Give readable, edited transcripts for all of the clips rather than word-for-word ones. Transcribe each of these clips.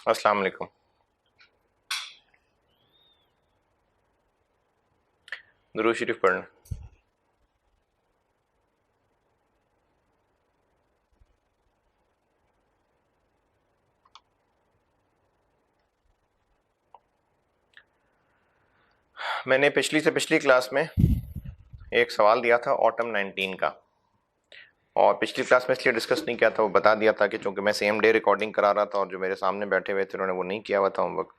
अस्सलाम वालेकुम। दुरूद शरीफ पढ़ना। मैंने पिछली से पिछली क्लास में एक सवाल दिया था ऑटम 19 का, और पिछली क्लास में इसलिए डिस्कस नहीं किया था, वो बता दिया था कि चूंकि मैं सेम डे रिकॉर्डिंग करा रहा था और जो मेरे सामने बैठे हुए थे उन्होंने वो नहीं किया हुआ था होमवर्क।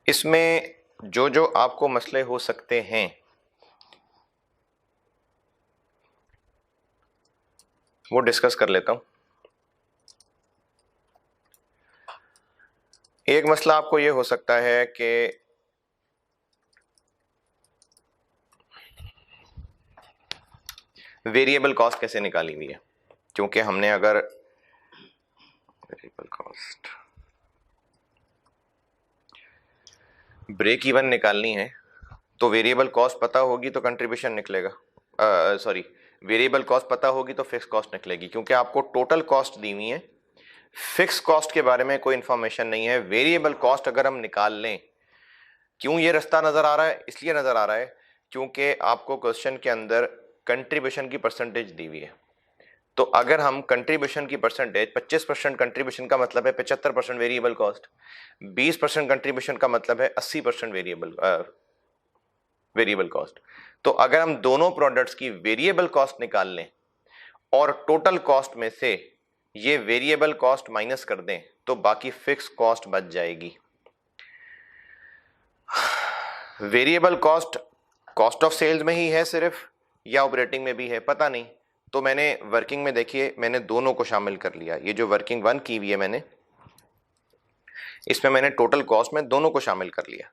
इसमें जो जो आपको मसले हो सकते हैं वो डिस्कस कर लेता हूं। एक मसला आपको ये हो सकता है कि वेरिएबल कॉस्ट कैसे निकाली हुई है, क्योंकि हमने अगर वेरिएबल कॉस्ट ब्रेक इवन निकालनी है तो वेरिएबल कॉस्ट पता होगी तो कंट्रीब्यूशन निकलेगा, सॉरी, वेरिएबल कॉस्ट पता होगी तो फिक्स कॉस्ट निकलेगी, क्योंकि आपको टोटल कॉस्ट दी हुई है, फिक्स कॉस्ट के बारे में कोई इंफॉर्मेशन नहीं है। वेरिएबल कॉस्ट अगर हम निकाल लें, क्यों ये रास्ता नजर आ रहा है, इसलिए नजर आ रहा है क्योंकि आपको क्वेश्चन के अंदर कंट्रीब्यूशन की परसेंटेज दी हुई है। तो अगर हम कंट्रीब्यूशन की परसेंटेज 25% कंट्रीब्यूशन का मतलब है 75% वेरिएबल कॉस्ट, 20% कंट्रीब्यूशन का मतलब है 80% वेरिएबल कॉस्ट। तो अगर हम दोनों प्रोडक्ट्स की वेरिएबल कॉस्ट निकाल लें और टोटल कॉस्ट में से ये वेरिएबल कॉस्ट माइनस कर दें तो बाकी फिक्स कॉस्ट बच जाएगी। Variable cost cost of sales में ही है सिर्फ या ऑपरेटिंग में भी है, पता नहीं। तो मैंने वर्किंग में, देखिए, मैंने दोनों को शामिल कर लिया। ये जो वर्किंग 1 की हुई है मैंने, इसमें मैंने टोटल कॉस्ट में दोनों को शामिल कर लिया।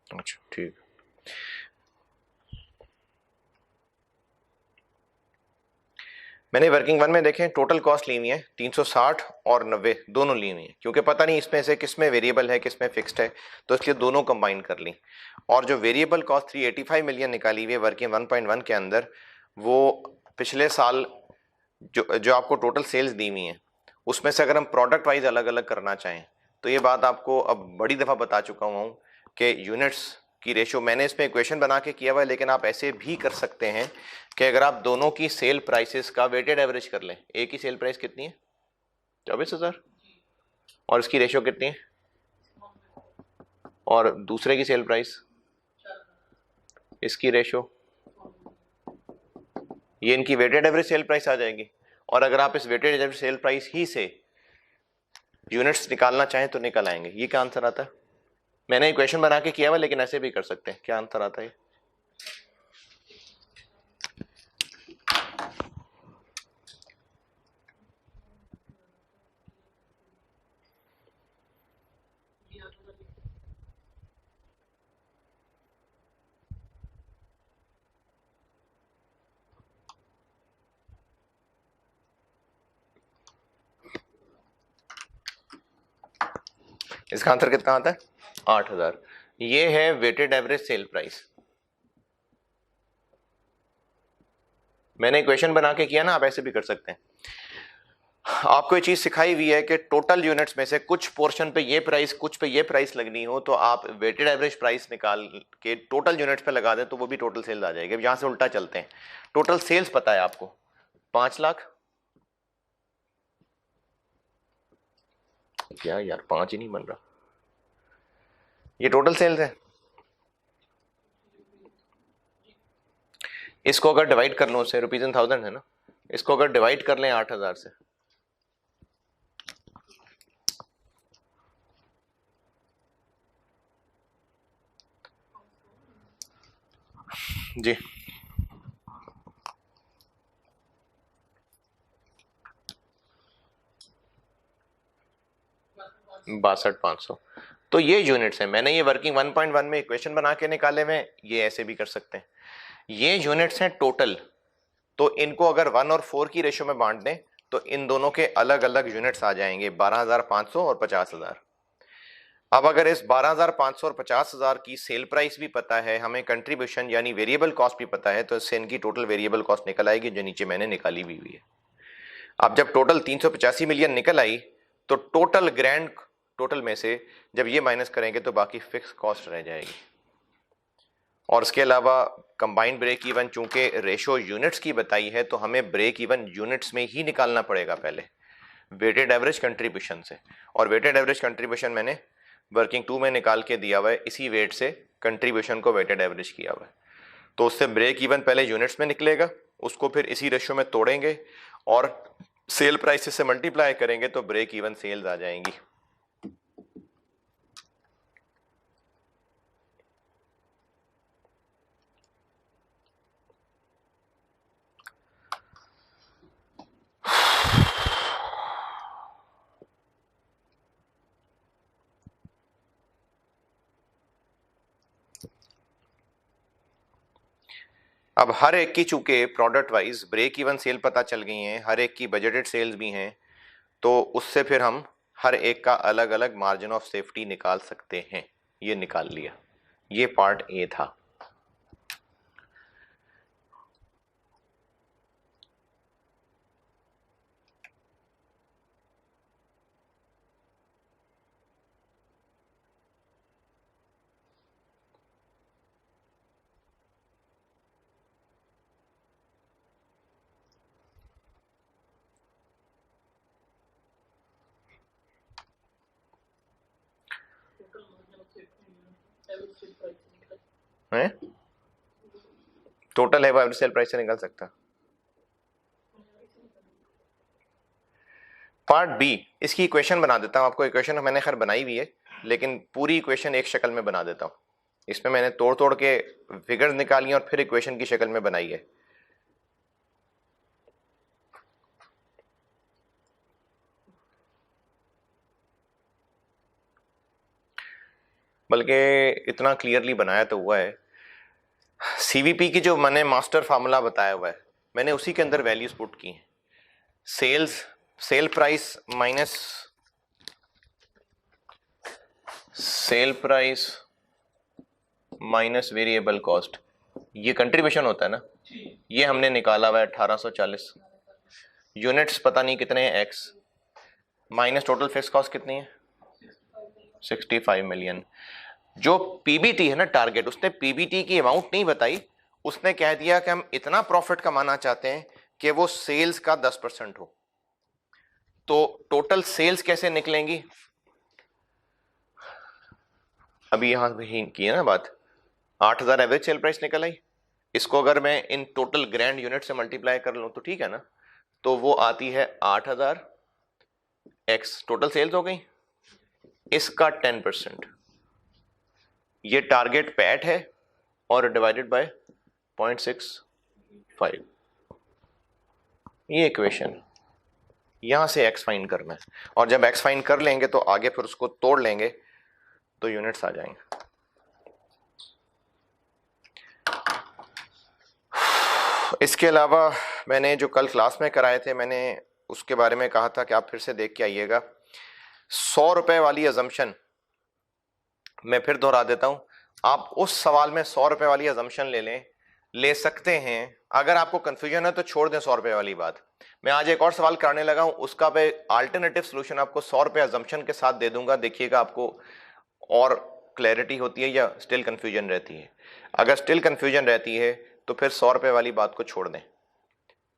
अच्छा, ठीक। मैंने वर्किंग 1 में देखें टोटल कॉस्ट ली हुई है 360 और 90 दोनों ली हुई है, क्योंकि पता नहीं इसमें से किसमें वेरिएबल है किसमें फिक्स्ड है, तो इसलिए दोनों कंबाइन कर ली। और जो वेरिएबल कॉस्ट 385 मिलियन निकाली हुई है वर्किंग 1.1 के अंदर, वो पिछले साल जो जो आपको टोटल सेल्स दी हुई है उसमें से अगर हम प्रोडक्ट वाइज अलग अलग करना चाहें तो ये बात आपको अब बड़ी दफा बता चुका हूं कि यूनिट्स की रेशियो मैंने इसमें इक्वेशन बना के किया हुआ है, लेकिन आप ऐसे भी कर सकते हैं कि अगर आप दोनों की सेल प्राइसेस का वेटेड एवरेज कर लें। एक की सेल प्राइस कितनी है? 24,000। और इसकी रेशियो कितनी है? और दूसरे की सेल प्राइस, इसकी रेशियो, ये इनकी वेटेड एवरेज सेल प्राइस आ जाएगी। और अगर आप इस वेटेड एवरेज सेल प्राइस ही से यूनिट्स निकालना चाहें तो निकल आएंगे। ये क्या आंसर आता है? मैंने इक्वेशन बना के किया हुआ, लेकिन ऐसे भी कर सकते हैं। क्या आंसर आता है? इसका आंसर कितना आता है? 8,000। ये है वेटेड एवरेज सेल प्राइस। मैंने इक्वेशन बना के किया ना, आप ऐसे भी कर सकते हैं। आपको ये चीज सिखाई हुई है कि टोटल यूनिट्स में से कुछ पोर्शन पे ये प्राइस, कुछ पे ये प्राइस लगनी हो, तो आप वेटेड एवरेज प्राइस निकाल के टोटल यूनिट्स पे लगा दें तो वो भी टोटल सेल्स आ जाएगी। अब यहां से उल्टा चलते हैं। टोटल सेल्स पता है आपको 5 लाख। क्या यार, 5 ही नहीं बन रहा। ये टोटल सेल्स है। इसको अगर डिवाइड कर लो उससे, रुपीज इन थाउजेंड है ना, इसको अगर डिवाइड कर लें 8,000 से, जी 62,500। तो ये यूनिट्स हैं। मैंने ये वर्किंग 1.1 में इक्वेशन बना के निकाले हुए, ये ऐसे भी कर सकते हैं। ये यूनिट्स हैं टोटल। तो इनको अगर 1 और 4 की रेशियो में बांट दें तो इन दोनों के अलग अलग यूनिट्स आ जाएंगे, 12,500 और 50,000। अब अगर इस 12,500 और 50,000 की सेल प्राइस भी पता है, हमें कंट्रीब्यूशन यानी वेरिएबल कॉस्ट भी पता है, तो इससे इनकी टोटल वेरिएबल कॉस्ट निकल आएगी जो नीचे मैंने निकाली भी हुई है। अब जब टोटल 385 मिलियन निकल आई तो टोटल ग्रैंड टोटल में से जब ये माइनस करेंगे तो बाकी फिक्स कॉस्ट रह जाएगी। और इसके अलावा कंबाइंड ब्रेक इवन चूंकि रेशो यूनिट्स की बताई है तो हमें ब्रेक इवन यूनिट्स में ही निकालना पड़ेगा पहले, वेटेड एवरेज कंट्रीब्यूशन से। और वेटेड एवरेज कंट्रीब्यूशन मैंने वर्किंग 2 में निकाल के दिया हुआ है, इसी वेट से कंट्रीब्यूशन को वेटेड एवरेज किया हुआ है। तो उससे ब्रेक इवन पहले यूनिट्स में निकलेगा, उसको फिर इसी रेशियो में तोड़ेंगे और सेल प्राइसेस से मल्टीप्लाई करेंगे तो ब्रेक इवन सेल्स आ जाएंगी। अब हर एक की चूंकि product wise break even sale पता चल गई हैं, हर एक की बजटेड सेल्स भी हैं, तो उससे फिर हम हर एक का अलग अलग मार्जिन ऑफ सेफ्टी निकाल सकते हैं। ये निकाल लिया, ये पार्ट ए था। है टोटल है वो एवरेज सेल प्राइस से निकल सकता। पार्ट बी, इसकी इक्वेशन बना देता हूं आपको। इक्वेशन मैंने खैर बनाई हुई है लेकिन पूरी इक्वेशन एक शक्ल में बना देता हूं। इसमें मैंने तोड़ तोड़ के फिगर्स निकाली और फिर इक्वेशन की शक्ल में बनाई है। बल्कि इतना क्लियरली बनाया तो हुआ है। सीवीपी की जो मैंने मास्टर फार्मूला बताया हुआ है, मैंने उसी के अंदर वैल्यूज पुट की हैं। Sale price minus sale price minus variable cost, ये कंट्रीब्यूशन होता है ना, ये हमने निकाला हुआ है 1840। यूनिट्स पता नहीं कितने हैं x, minus total fix cost कितनी है 65 मिलियन। जो पीबीटी है ना टारगेट, उसने पीबीटी की अमाउंट नहीं बताई, उसने कह दिया कि हम इतना प्रॉफिट कमाना चाहते हैं कि वो सेल्स का 10% हो। तो टोटल सेल्स कैसे निकलेंगी, अभी यहां भी की है ना बात, 8,000 एवरेज सेल प्राइस निकल आई। इसको अगर मैं इन टोटल ग्रैंड यूनिट से मल्टीप्लाई कर लूं तो ठीक है ना, तो वो आती है 8,000 एक्स टोटल सेल्स हो गई, इसका 10%। ये टारगेट पैट है और डिवाइडेड बाय 0.65, ये इक्वेशन। यहां से एक्स फाइंड करना है और जब एक्स फाइंड कर लेंगे तो आगे फिर उसको तोड़ लेंगे तो यूनिट्स आ जाएंगे। इसके अलावा मैंने जो कल क्लास में कराए थे, मैंने उसके बारे में कहा था कि आप फिर से देख के आइएगा। 100 रुपए वाली अजम्पशन मैं फिर दोहरा देता हूं, आप उस सवाल में 100 रुपए वाली अजम्पशन ले सकते हैं। अगर आपको कंफ्यूजन है तो छोड़ दें 100 रुपए वाली बात। मैं आज एक और सवाल कराने लगा हूं, उसका पे अल्टरनेटिव सोल्यूशन आपको 100 रुपए अजम्पशन के साथ दे दूंगा, देखिएगा आपको और क्लैरिटी होती है या स्टिल कंफ्यूजन रहती है। अगर स्टिल कंफ्यूजन रहती है तो फिर 100 रुपए वाली बात को छोड़ दें।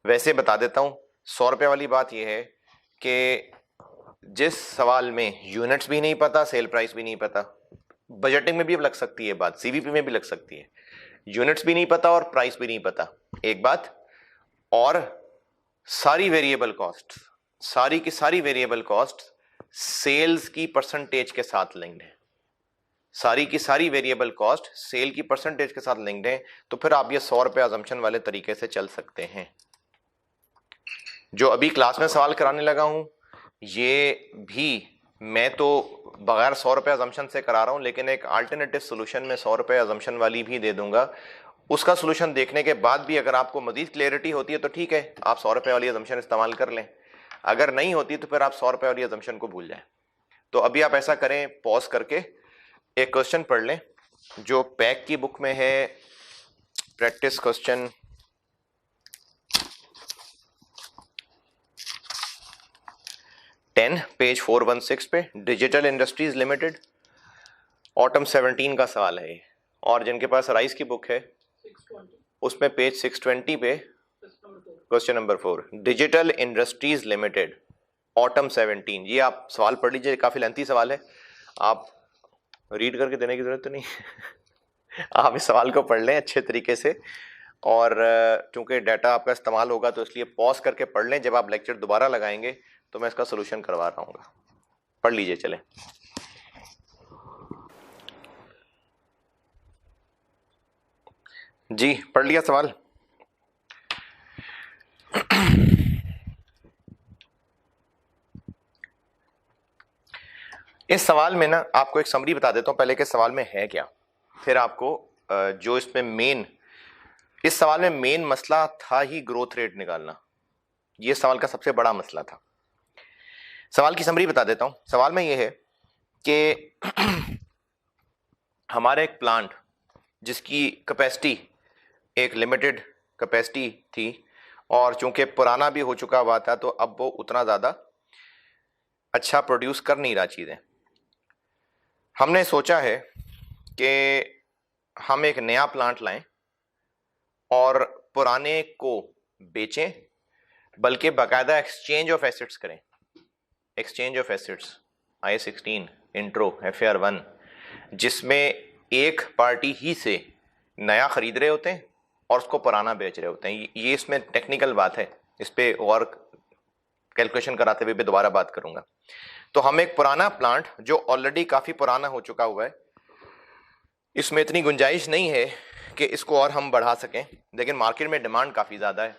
वैसे बता देता हूं, 100 रुपए वाली बात यह है कि जिस सवाल में यूनिट्स भी नहीं पता, सेल प्राइस भी नहीं पता, बजटिंग में भी लग सकती है बात, सीवीपी में भी लग सकती है, यूनिट्स भी नहीं पता और प्राइस भी नहीं पता एक बात, और सारी वेरिएबल कॉस्ट, सारी की सारी वेरिएबल कॉस्ट सेल्स की परसेंटेज के साथ लिंक्ड है, सारी की सारी वेरिएबल कॉस्ट सेल की परसेंटेज के साथ लिंक्ड है, तो फिर आप ये 100 रुपए अजम्पशन वाले तरीके से चल सकते हैं। जो अभी क्लास में सवाल कराने लगा हूं ये भी मैं तो बगैर 100 रुपये अजम्पशन से करा रहा हूँ, लेकिन एक अल्टरनेटिव सोल्यूशन में 100 रुपये अजम्पशन वाली भी दे दूंगा। उसका सोल्यूशन देखने के बाद भी अगर आपको मजीद क्लियरिटी होती है तो ठीक है, आप 100 रुपये वाली अजम्पशन इस्तेमाल कर लें। अगर नहीं होती तो फिर आप 100 रुपये वाली अजम्पशन को भूल जाएं। तो अभी आप ऐसा करें, पॉज करके एक क्वेश्चन पढ़ लें जो पैक की बुक में है, प्रैक्टिस क्वेश्चन 10 पेज 416 पे, डिजिटल इंडस्ट्रीज लिमिटेड, ऑटम 17 का सवाल है ये। और जिनके पास राइस की बुक है 620 उसमें पेज 620 पे question number 4, digital industries limited, autumn 17। ये आप सवाल पढ़ लीजिए, काफी लेंथी सवाल है, आप रीड करके देने की जरूरत तो नहीं आप इस सवाल को पढ़ लें अच्छे तरीके से, और चूंकि डाटा आपका इस्तेमाल होगा तो इसलिए पॉज करके पढ़ लें। जब आप लेक्चर दोबारा लगाएंगे तो मैं इसका सोल्यूशन करवा रहा हूँ। पढ़ लीजिए, चलें। जी पढ़ लिया सवाल? इस सवाल में ना आपको एक समरी बता देता हूं पहले कि सवाल में है क्या, फिर आपको जो इसमें मेन, इस सवाल में मेन मसला था ही ग्रोथ रेट निकालना। ये सवाल का सबसे बड़ा मसला था। सवाल की समरी बता देता हूं। सवाल में यह है कि हमारा एक प्लांट जिसकी कैपेसिटी एक लिमिटेड कैपेसिटी थी, और चूंकि पुराना भी हो चुका हुआ था तो अब वो उतना ज़्यादा अच्छा प्रोड्यूस कर नहीं रहा चीज़ें। हमने सोचा है कि हम एक नया प्लांट लाएं और पुराने को बेचें, बल्कि बाकायदा एक्सचेंज ऑफ एसेट्स करें। Exchange of assets I-16 intro FAR 1, जिसमें एक पार्टी ही से नया खरीद रहे होते हैं और उसको पुराना बेच रहे होते हैं। ये इसमें टेक्निकल बात है, इस पे और कैलकुलेशन कराते हुए भी दोबारा बात करूंगा। तो हम एक पुराना प्लांट जो ऑलरेडी काफी पुराना हो चुका हुआ है, इसमें इतनी गुंजाइश नहीं है कि इसको और हम बढ़ा सकें, लेकिन मार्केट में डिमांड काफी ज्यादा है,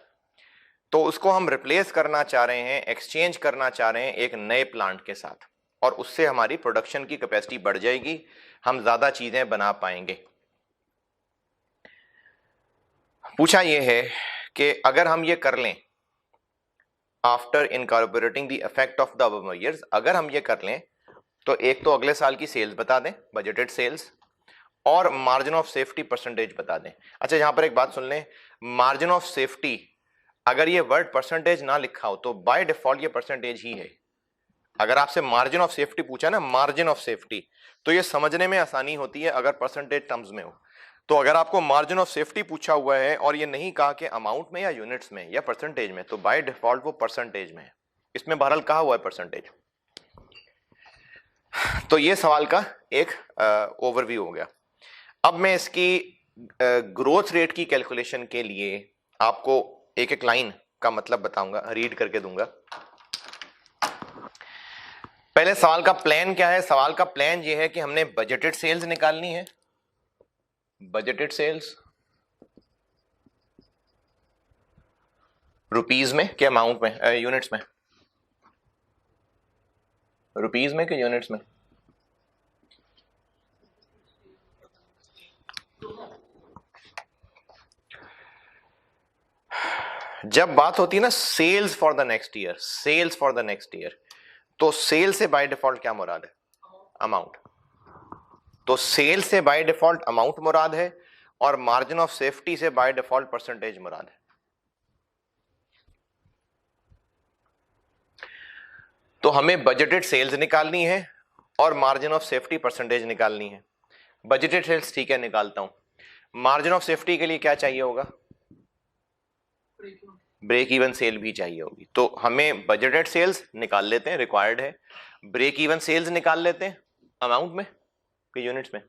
तो उसको हम रिप्लेस करना चाह रहे हैं, एक्सचेंज करना चाह रहे हैं एक नए प्लांट के साथ, और उससे हमारी प्रोडक्शन की कैपेसिटी बढ़ जाएगी, हम ज्यादा चीजें बना पाएंगे। पूछा यह है कि अगर हम ये कर लें, after incorporating the effect of the above years, अगर हम ये कर लें तो एक तो अगले साल की सेल्स बता दें, बजटेड सेल्स, और मार्जिन ऑफ सेफ्टी परसेंटेज बता दें। अच्छा, यहां पर एक बात सुन लें, मार्जिन ऑफ सेफ्टी अगर ये वर्ड परसेंटेज ना लिखा हो तो बाय डिफॉल्ट ये परसेंटेज ही है। अगर आपसे मार्जिन ऑफ सेफ्टी पूछा ना, मार्जिन ऑफ सेफ्टी, तो ये समझने में आसानी होती है अगर परसेंटेज टर्म्स में हो। तो अगर आपको मार्जिन ऑफ सेफ्टी पूछा हुआ है और ये नहीं कहा कि अमाउंट में या यूनिट्स में या परसेंटेज में, तो बाय डिफॉल्ट वो परसेंटेज में है। इसमें बहरहाल कहा हुआ है परसेंटेज। तो ये सवाल का एक ओवरव्यू हो गया। अब मैं इसकी ग्रोथ रेट की कैलकुलेशन के लिए आपको एक एक लाइन का मतलब बताऊंगा, रीड करके दूंगा। पहले सवाल का प्लान क्या है? सवाल का प्लान ये है कि हमने बजटेड सेल्स निकालनी है, बजटेड सेल्स रुपीज में क्या अमाउंट में, यूनिट्स में, रुपीज में कि यूनिट्स में? जब बात होती है ना sales for the next year, sales for the next year, तो सेल से बाय डिफॉल्ट क्या मुराद है? अमाउंट। तो सेल से बाय डिफॉल्ट अमाउंट मुराद है, और मार्जिन ऑफ सेफ्टी से बाय डिफॉल्ट परसेंटेज मुराद है। तो हमें बजटेड सेल्स निकालनी है और मार्जिन ऑफ सेफ्टी परसेंटेज निकालनी है। बजटेड सेल्स ठीक है, निकालता हूं। मार्जिन ऑफ सेफ्टी के लिए क्या चाहिए होगा? ब्रेक इवन सेल भी चाहिए होगी। तो हमें बजटेड सेल्स निकाल लेते हैं, रिक्वायर्ड है। ब्रेक इवन सेल्स निकाल लेते हैं, अमाउंट में कि यूनिट्स में?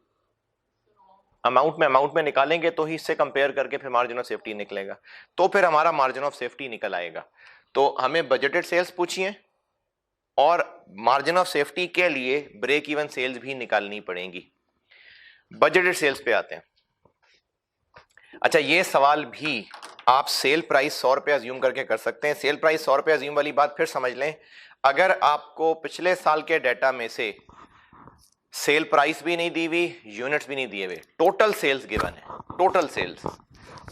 अमाउंट में निकालेंगे तो ही इससे कंपेयर करके फिर मार्जिन ऑफ सेफ्टी निकलेगा, तो फिर हमारा मार्जिन ऑफ सेफ्टी निकल आएगा। तो हमें बजटेड सेल्स पूछिए और मार्जिन ऑफ सेफ्टी के लिए ब्रेक इवन सेल्स भी निकालनी पड़ेंगी। बजटेड सेल्स पे आते हैं। अच्छा, ये सवाल भी आप सेल प्राइस 100 रुपये अज्यूम करके कर सकते हैं। सेल प्राइस 100 रुपये अज्यूम वाली बात फिर समझ लें, अगर आपको पिछले साल के डेटा में से सेल प्राइस भी नहीं दी हुई, यूनिट्स भी नहीं दिए हुए, टोटल सेल्स गिवन है, टोटल सेल्स,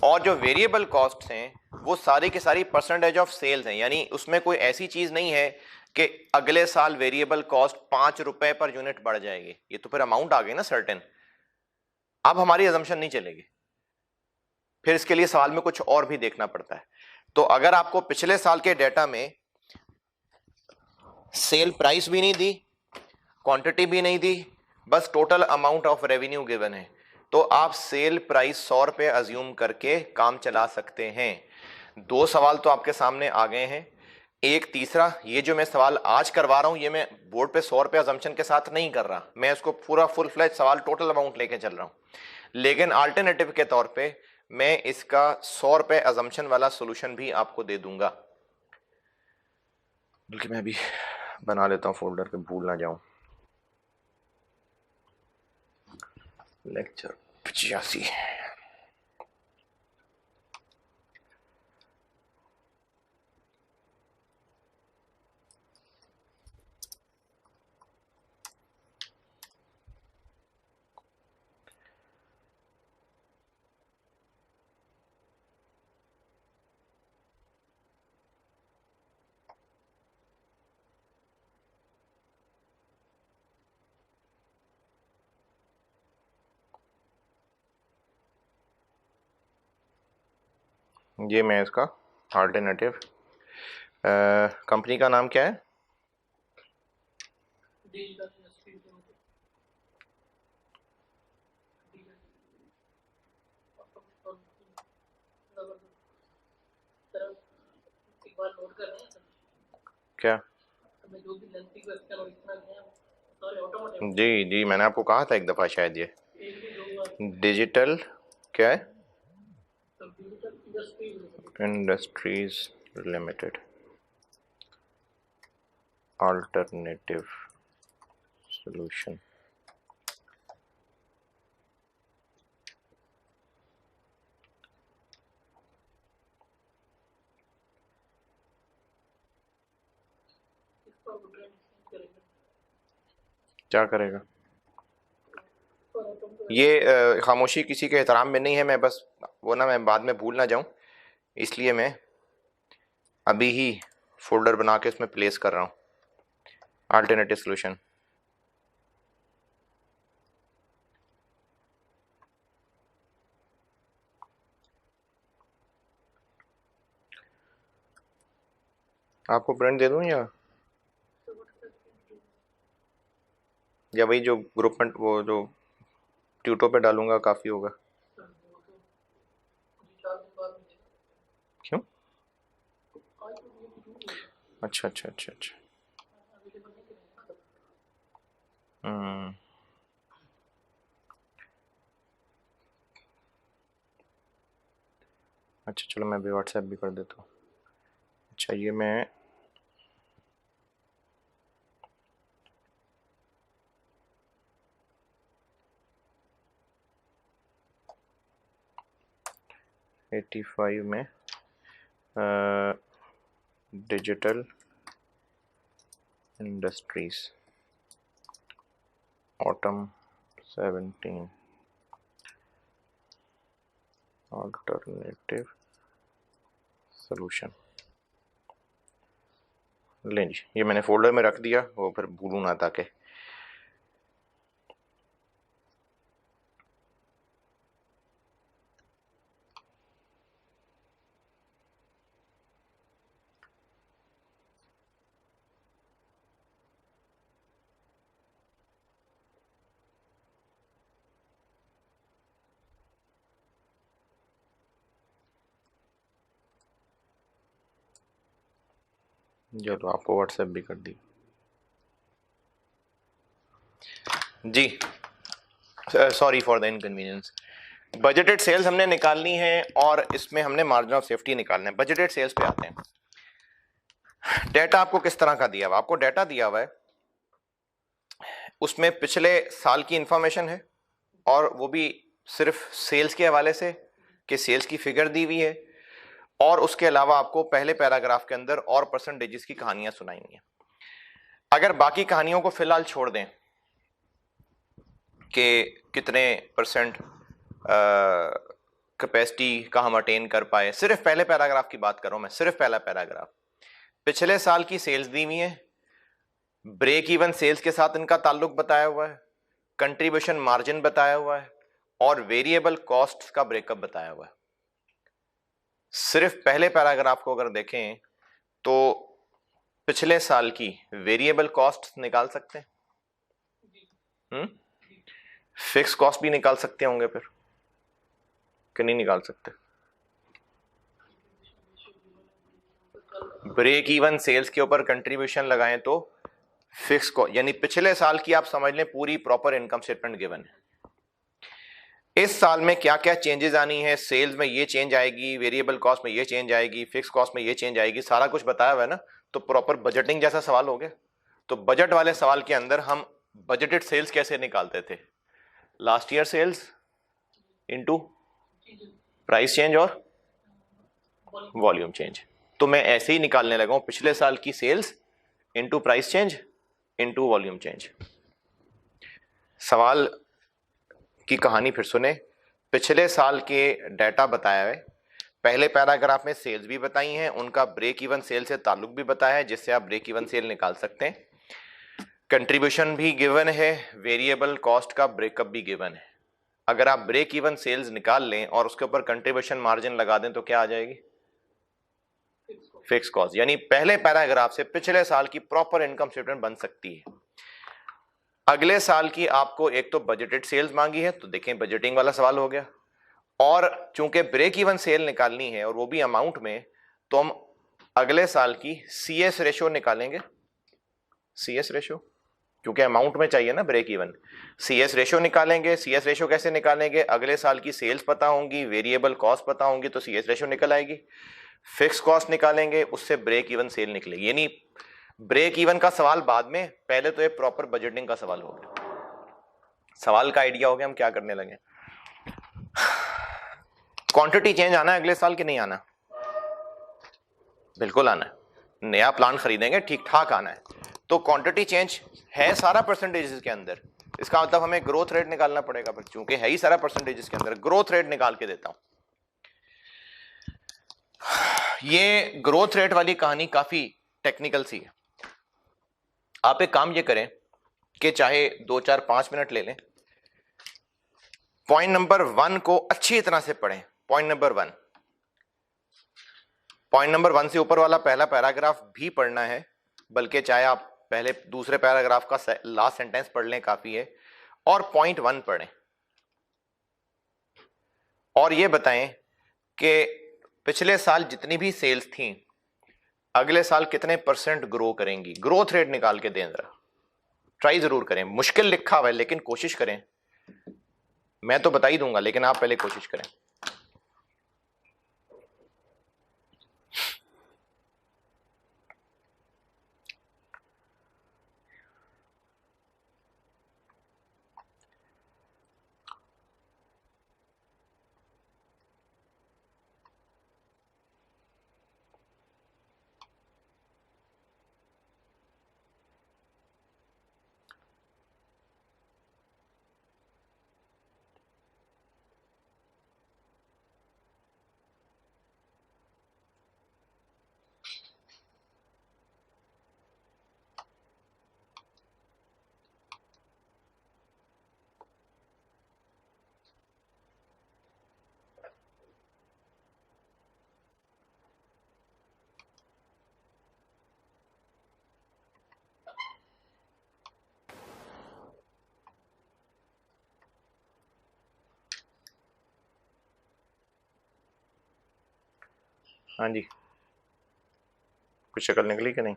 और जो वेरिएबल कॉस्ट हैं वो सारी की सारी परसेंटेज ऑफ सेल्स हैं, यानी उसमें कोई ऐसी चीज नहीं है कि अगले साल वेरिएबल कॉस्ट 5 रुपए पर यूनिट बढ़ जाएगी, ये तो फिर अमाउंट आ गई ना सर्टेन। अब हमारी अजम्पशन नहीं चलेगी, फिर इसके लिए सवाल में कुछ और भी देखना पड़ता है। तो अगर आपको पिछले साल के डेटा में सेल प्राइस भी नहीं दी, क्वांटिटी भी नहीं दी, बस total amount of revenue given है, तो आप सेल प्राइस 100 रुपए अज्यूम करके काम चला सकते हैं। 2 सवाल तो आपके सामने आ गए हैं। एक तीसरा, ये जो मैं सवाल आज करवा रहा हूं, ये मैं बोर्ड पे 100 रुपए अजम्पशन के साथ नहीं कर रहा, मैं इसको पूरा फुल फ्लैश सवाल टोटल अमाउंट लेके चल रहा हूं, लेकिन अल्टरनेटिव के तौर पे मैं इसका 100 रुपए अजम्पशन वाला सोल्यूशन भी आपको दे दूंगा। बल्कि मैं अभी बना लेता हूं फोल्डर पे, भूल ना जाऊं। लेक्चर 85। ये मैं इसका अल्टरनेटिव, कंपनी का नाम क्या है? क्या? जी जी, मैंने आपको कहा था एक दफा शायद, ये डिजिटल क्या है? Industries limited alternative solution. क्या करेगा ये? खामोशी किसी के एहतराम में नहीं है, मैं बस वो ना मैं बाद में भूल ना जाऊं, इसलिए मैं अभी ही फोल्डर बना के इसमें प्लेस कर रहा हूं, अल्टरनेटिव सॉल्यूशन। आपको प्रिंट दे दूं या वही जो ग्रुप में वो जो ट्यूटो पे डालूंगा काफी होगा? क्यों? अच्छा अच्छा अच्छा अच्छा। अच्छा चलो, मैं भी व्हाट्सएप भी कर देता हूँ। अच्छा ये मैं एटी 85 में digital industries autumn 17 alternative solution. लें जी, ये मैंने फोल्डर में रख दिया, वो फिर भूलूं ना ताकि। चलो आपको व्हाट्सएप भी कर दी जी। Sorry for the inconvenience. Budgeted sales हमने निकालनी है और इसमें हमने मार्जिन ऑफ सेफ्टी निकालना है। बजटेड सेल्स पे आते हैं। डेटा आपको किस तरह का दिया हुआ? आपको डेटा दिया हुआ है, उसमें पिछले साल की इंफॉर्मेशन है और वो भी सिर्फ सेल्स के हवाले से कि सेल्स की फिगर दी हुई है, और उसके अलावा आपको पहले पैराग्राफ के अंदर और परसेंटेजेस की कहानियां सुनाई हैं। अगर बाकी कहानियों को फिलहाल छोड़ दें कि कितने परसेंट कैपेसिटी का हम अटेन कर पाए, सिर्फ पहले पैराग्राफ की बात कर रहा हूं मैं, सिर्फ पहला पैराग्राफ। पिछले साल की सेल्स दी हुई है, ब्रेक इवन सेल्स के साथ इनका ताल्लुक बताया हुआ है, कंट्रीब्यूशन मार्जिन बताया हुआ है और वेरिएबल कॉस्ट का ब्रेकअप बताया हुआ है। सिर्फ पहले पैराग्राफ को अगर देखें तो पिछले साल की वेरिएबल कॉस्ट निकाल सकते हैं, फिक्स कॉस्ट भी निकाल सकते होंगे फिर कि नहीं निकाल सकते? ब्रेक इवन सेल्स के ऊपर कंट्रीब्यूशन लगाएं तो फिक्स कॉस्ट, यानी पिछले साल की आप समझ लें पूरी प्रॉपर इनकम स्टेटमेंट गिवन है। इस साल में क्या क्या चेंजेस आनी है, सेल्स में ये चेंज आएगी, वेरिएबल कॉस्ट में ये चेंज आएगी, फिक्स कॉस्ट में ये चेंज आएगी, सारा कुछ बताया हुआ है ना। तो प्रॉपर बजटिंग जैसा सवाल हो गया। तो बजट वाले सवाल के अंदर हम बजटेड सेल्स कैसे निकालते थे, last year sales into price change और वॉल्यूम चेंज। तो मैं ऐसे ही निकालने लगा हूं, पिछले साल की sales into price change into volume change. सवाल की कहानी फिर सुने। पिछले साल के डाटा बताया है, पहले पैराग्राफ में सेल्स भी बताई हैं, उनका ब्रेक इवन सेल से ताल्लुक भी बताया है जिससे आप ब्रेक इवन सेल निकाल सकते हैं, कंट्रीब्यूशन भी गिवन है, वेरिएबल कॉस्ट का ब्रेकअप भी गिवन है। अगर आप ब्रेक इवन सेल्स निकाल लें और उसके ऊपर कंट्रीब्यूशन मार्जिन लगा दें तो क्या आ जाएगी, फिक्स कॉस्ट। यानी पहले पैराग्राफ से पिछले साल की प्रॉपर इनकम स्टेटमेंट बन सकती है। अगले साल की आपको एक तो बजटेड सेल्स मांगी है, तो देखें बजटिंग वाला सवाल हो गया, और चूंकि ब्रेक इवन सेल निकालनी है और वो भी अमाउंट में, तो हम अगले साल की सीएस रेशो निकालेंगे। सीएस रेशो क्योंकि अमाउंट में चाहिए ना ब्रेक इवन, सीएस रेशो निकालेंगे। सीएस रेशो कैसे निकालेंगे, अगले साल की सेल्स पता होंगी, वेरिएबल कॉस्ट पता होंगी तो सीएस रेशो निकल आएगी, फिक्स कॉस्ट निकालेंगे, उससे ब्रेक इवन सेल निकलेगी। यानी ब्रेक इवन का सवाल बाद में, पहले तो ये प्रॉपर बजटिंग का सवाल हो गया। सवाल का आइडिया हो गया हम क्या करने लगे। क्वांटिटी चेंज आना है अगले साल कि नहीं आना? बिल्कुल आना है। नया प्लान खरीदेंगे, ठीक ठाक आना है। तो क्वांटिटी चेंज है सारा परसेंटेजेस के अंदर, इसका मतलब हमें ग्रोथ रेट निकालना पड़ेगा, पर चूंकि है ही सारा परसेंटेजेस के अंदर, ग्रोथ रेट निकाल के देता हूं। ये ग्रोथ रेट वाली कहानी काफी टेक्निकल सी है। आप एक काम ये करें कि चाहे 2 4 5 मिनट ले लें, पॉइंट नंबर 1 को अच्छी तरह से पढ़ें। पॉइंट नंबर 1, पॉइंट नंबर 1 से ऊपर वाला पहला पैराग्राफ भी पढ़ना है, बल्कि चाहे आप पहले दूसरे पैराग्राफ का लास्ट सेंटेंस पढ़ लें काफी है, और पॉइंट 1 पढ़ें और ये बताएं कि पिछले साल जितनी भी सेल्स थी अगले साल कितने परसेंट ग्रो करेंगी। ग्रोथ रेट निकाल के दें, जरा ट्राई जरूर करें। मुश्किल लिखा हुआ है लेकिन कोशिश करें। मैं तो बता ही दूंगा लेकिन आप पहले कोशिश करें। हाँ जी, कुछ शक्ल निकली कि नहीं?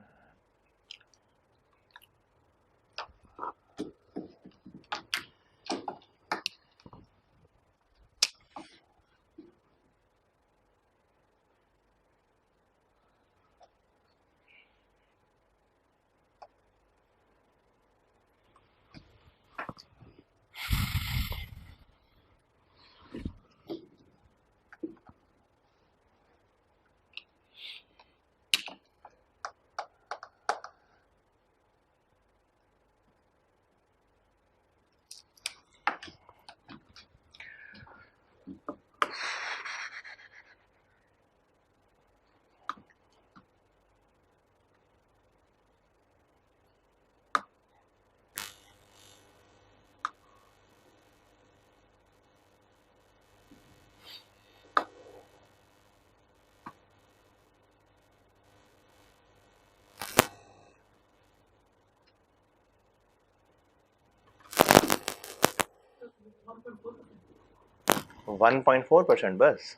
1.4% बस।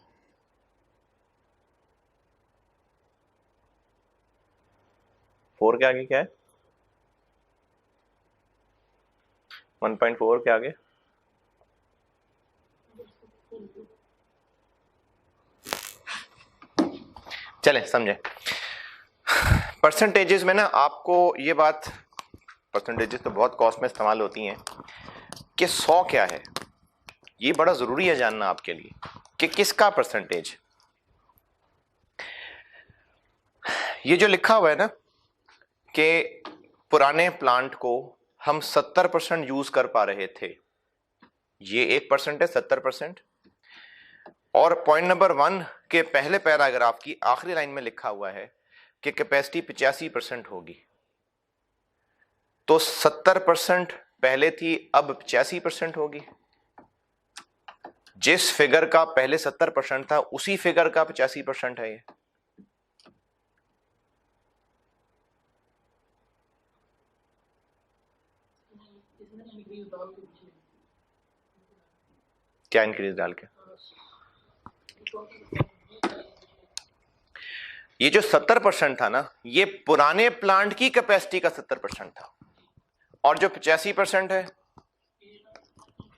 फोर के आगे क्या है? 1.4 के आगे चले समझे। परसेंटेजेस में ना आपको ये बात, परसेंटेजेस तो बहुत कॉस्ट में इस्तेमाल होती हैं कि 100 क्या है, ये बड़ा जरूरी है जानना आपके लिए कि किसका परसेंटेज। ये जो लिखा हुआ है ना कि पुराने प्लांट को हम 70% यूज कर पा रहे थे, ये 1% है 70%। और पॉइंट नंबर 1 के पहले पैराग्राफ की आखिरी लाइन में लिखा हुआ है कि कैपेसिटी 85% होगी। तो 70% पहले थी, अब 85% होगी। जिस फिगर का पहले 70% था उसी फिगर का 85% है ये। क्या इंक्रीज डाल के? ये जो 70% था ना, ये पुराने प्लांट की कैपेसिटी का 70% था, और जो 85% है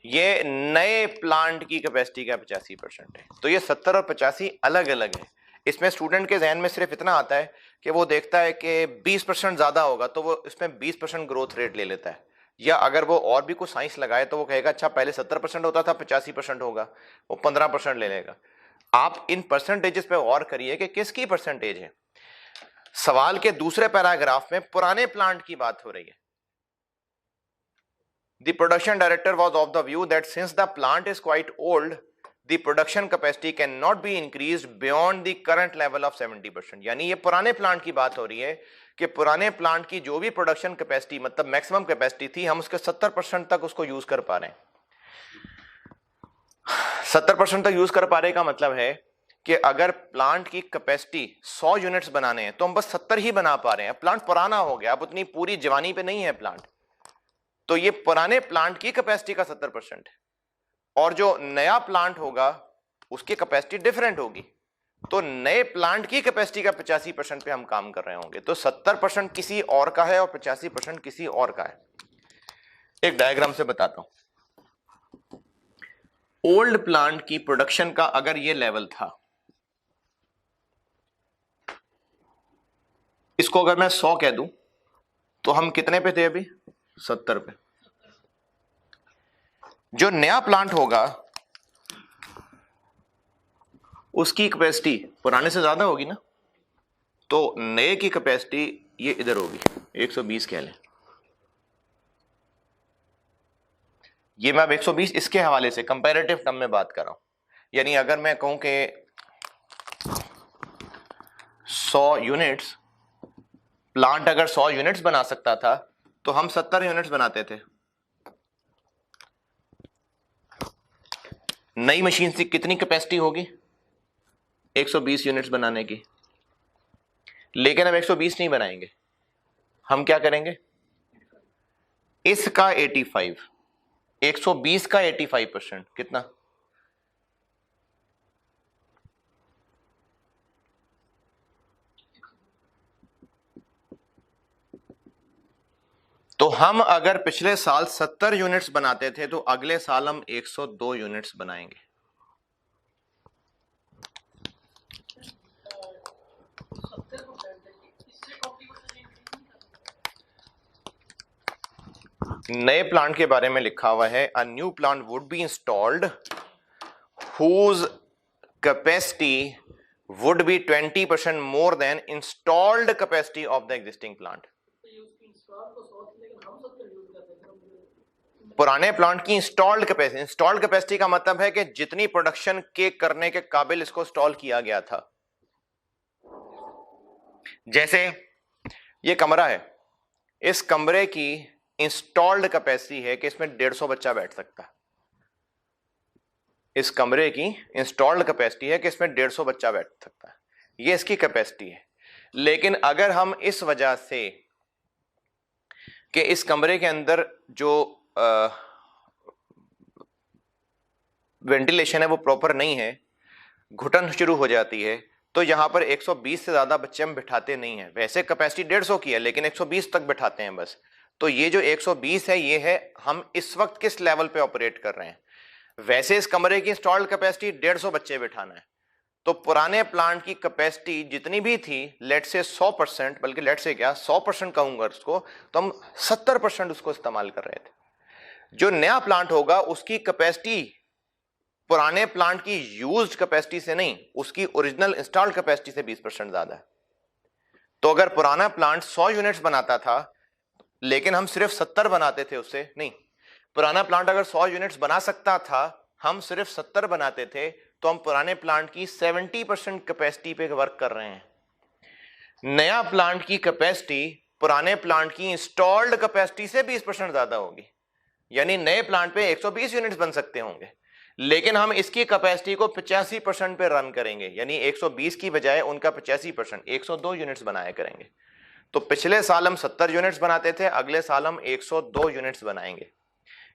ये नए प्लांट की कैपेसिटी का 85% है। तो ये 70 और 85 अलग अलग है। इसमें स्टूडेंट के जहन में सिर्फ इतना आता है कि वो देखता है कि 20% ज्यादा होगा तो वो इसमें 20% ग्रोथ रेट ले लेता है, या अगर वो और भी कुछ साइंस लगाए तो वो कहेगा अच्छा पहले 70% होता था 85% होगा, वो 15% ले लेगा। आप इन परसेंटेजेस पे गौर करिए कि किसकी परसेंटेज है। सवाल के दूसरे पैराग्राफ में पुराने प्लांट की बात हो रही है। The production director was of the view that since the plant is quite old, the production capacity cannot be increased beyond the current level of 70%। यानी ये पुराने प्लांट की बात हो रही है कि पुराने प्लांट की जो भी प्रोडक्शन कैपेसिटी मतलब मैक्सिमम कैपेसिटी थी, हम उसके 70% तक उसको यूज कर पा रहे हैं। 70% तक यूज कर पा रहे का मतलब है कि अगर प्लांट की कैपेसिटी 100 यूनिट्स बनाने हैं तो हम बस 70 ही बना पा रहे हैं। प्लांट पुराना हो गया, अब उतनी पूरी जवानी पे नहीं है प्लांट। तो ये पुराने प्लांट की कैपेसिटी का 70% है, और जो नया प्लांट होगा उसकी कैपेसिटी डिफरेंट होगी। तो नए प्लांट की कैपेसिटी का 85% पे हम काम कर रहे होंगे। तो 70% किसी और का है और 85% किसी और का है। एक डायग्राम से बताता हूं। ओल्ड प्लांट की प्रोडक्शन का अगर ये लेवल था, इसको अगर मैं 100 कह दूं तो हम कितने पे थे अभी? 70 पे। जो नया प्लांट होगा उसकी कैपेसिटी पुराने से ज्यादा होगी ना, तो नए की कैपेसिटी ये इधर होगी 120 कह लें। ये मैं अब 120 इसके हवाले से कंपैरेटिव टर्म में बात कर रहा हूं। यानी अगर मैं कहूं कि 100 यूनिट्स, प्लांट अगर 100 यूनिट्स बना सकता था तो हम 70 यूनिट्स बनाते थे। नई मशीन से कितनी कैपेसिटी होगी? 120 यूनिट्स बनाने की। लेकिन अब 120 नहीं बनाएंगे, हम क्या करेंगे? इसका 85, 120 का 85% कितना? तो हम अगर पिछले साल 70 यूनिट्स बनाते थे तो अगले साल हम 102 यूनिट्स बनाएंगे। नए प्लांट के बारे में लिखा हुआ है, a new plant would be installed whose capacity would be 20% more than installed capacity of the existing plant. पुराने प्लांट की इंस्टॉल्ड कैपेसिटी का मतलब है कि जितनी प्रोडक्शन के करने के काबिल इसको इंस्टॉल किया गया था। जैसे ये कमरा है, इस कमरे की इंस्टॉल्ड कैपेसिटी है कि इसमें 150 बच्चा बैठ सकता है। इस कमरे की इंस्टॉल्ड कैपेसिटी है कि इसमें 150 बच्चा बैठ सकता है, ये इसकी कैपेसिटी है। लेकिन अगर हम इस वजह से कि इस कमरे के अंदर जो वेंटिलेशन है वो प्रॉपर नहीं है, घुटन शुरू हो जाती है, तो यहाँ पर 120 से ज़्यादा बच्चे हम बिठाते नहीं हैं। वैसे कैपेसिटी 150 की है लेकिन 120 तक बिठाते हैं बस। तो ये जो 120 है ये है हम इस वक्त किस लेवल पे ऑपरेट कर रहे हैं। वैसे इस कमरे की इंस्टॉल्ड कैपेसिटी 150 बच्चे बिठाना है, तो पुराने प्लांट की कैपेसिटी जितनी भी थी, लेट से 100%, बल्कि लेट से क्या 100% कहूंगा उसको, तो हम 70% उसको इस्तेमाल कर रहे थे। जो नया प्लांट होगा उसकी कैपेसिटी पुराने प्लांट की यूज्ड कैपेसिटी से नहीं, उसकी ओरिजिनल इंस्टॉल्ड कैपेसिटी से 20% ज्यादा है। तो अगर पुराना प्लांट 100 यूनिट्स बनाता था लेकिन हम सिर्फ 70 बनाते थे उससे, नहीं, पुराना प्लांट अगर 100 यूनिट्स बना सकता था, हम सिर्फ 70 बनाते थे, तो हम पुराने प्लांट की 70% कैपेसिटी पे वर्क कर रहे हैं। नया प्लांट की कैपेसिटी पुराने प्लांट की इंस्टॉल्ड कैपेसिटी से 20% ज्यादा होगी, यानी नए प्लांट पे 120 यूनिट्स बन सकते होंगे, लेकिन हम इसकी कैपेसिटी को 85% पे रन करेंगे, यानी 120 की बजाय उनका 85%, 102 यूनिट्स बनाया करेंगे। तो पिछले साल हम 70 यूनिट्स बनाते थे, अगले साल हम 102 यूनिट्स बनाएंगे।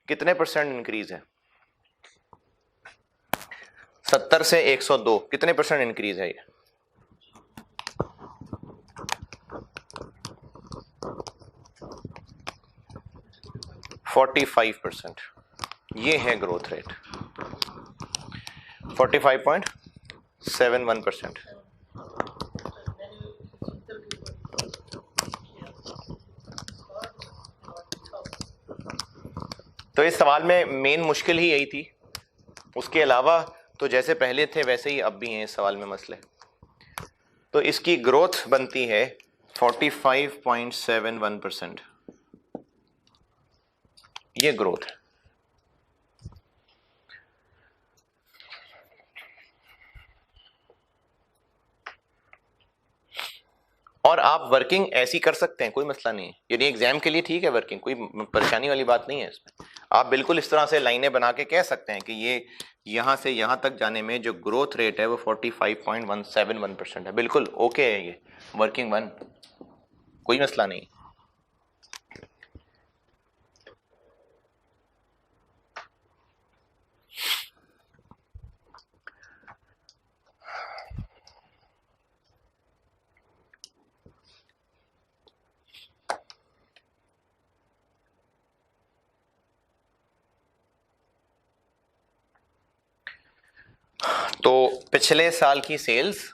कितने परसेंट इंक्रीज है? 70 से 102, कितने परसेंट इंक्रीज है ये? फोर्टी 45%। ये है ग्रोथ रेट, 45.71%। तो इस सवाल में मेन मुश्किल ही यही थी, उसके अलावा तो जैसे पहले थे वैसे ही अब भी हैं इस सवाल में मसले। तो इसकी ग्रोथ बनती है 45.71%, ये ग्रोथ है। और आप वर्किंग ऐसी कर सकते हैं, कोई मसला नहीं है, यानी एग्जाम के लिए ठीक है वर्किंग, कोई परेशानी वाली बात नहीं है इसमें। आप बिल्कुल इस तरह से लाइनें बना के कह सकते हैं कि ये यहां से यहां तक जाने में जो ग्रोथ रेट है वो 45.171% है, बिल्कुल ओके है ये वर्किंग वन, कोई मसला नहीं। तो पिछले साल की सेल्स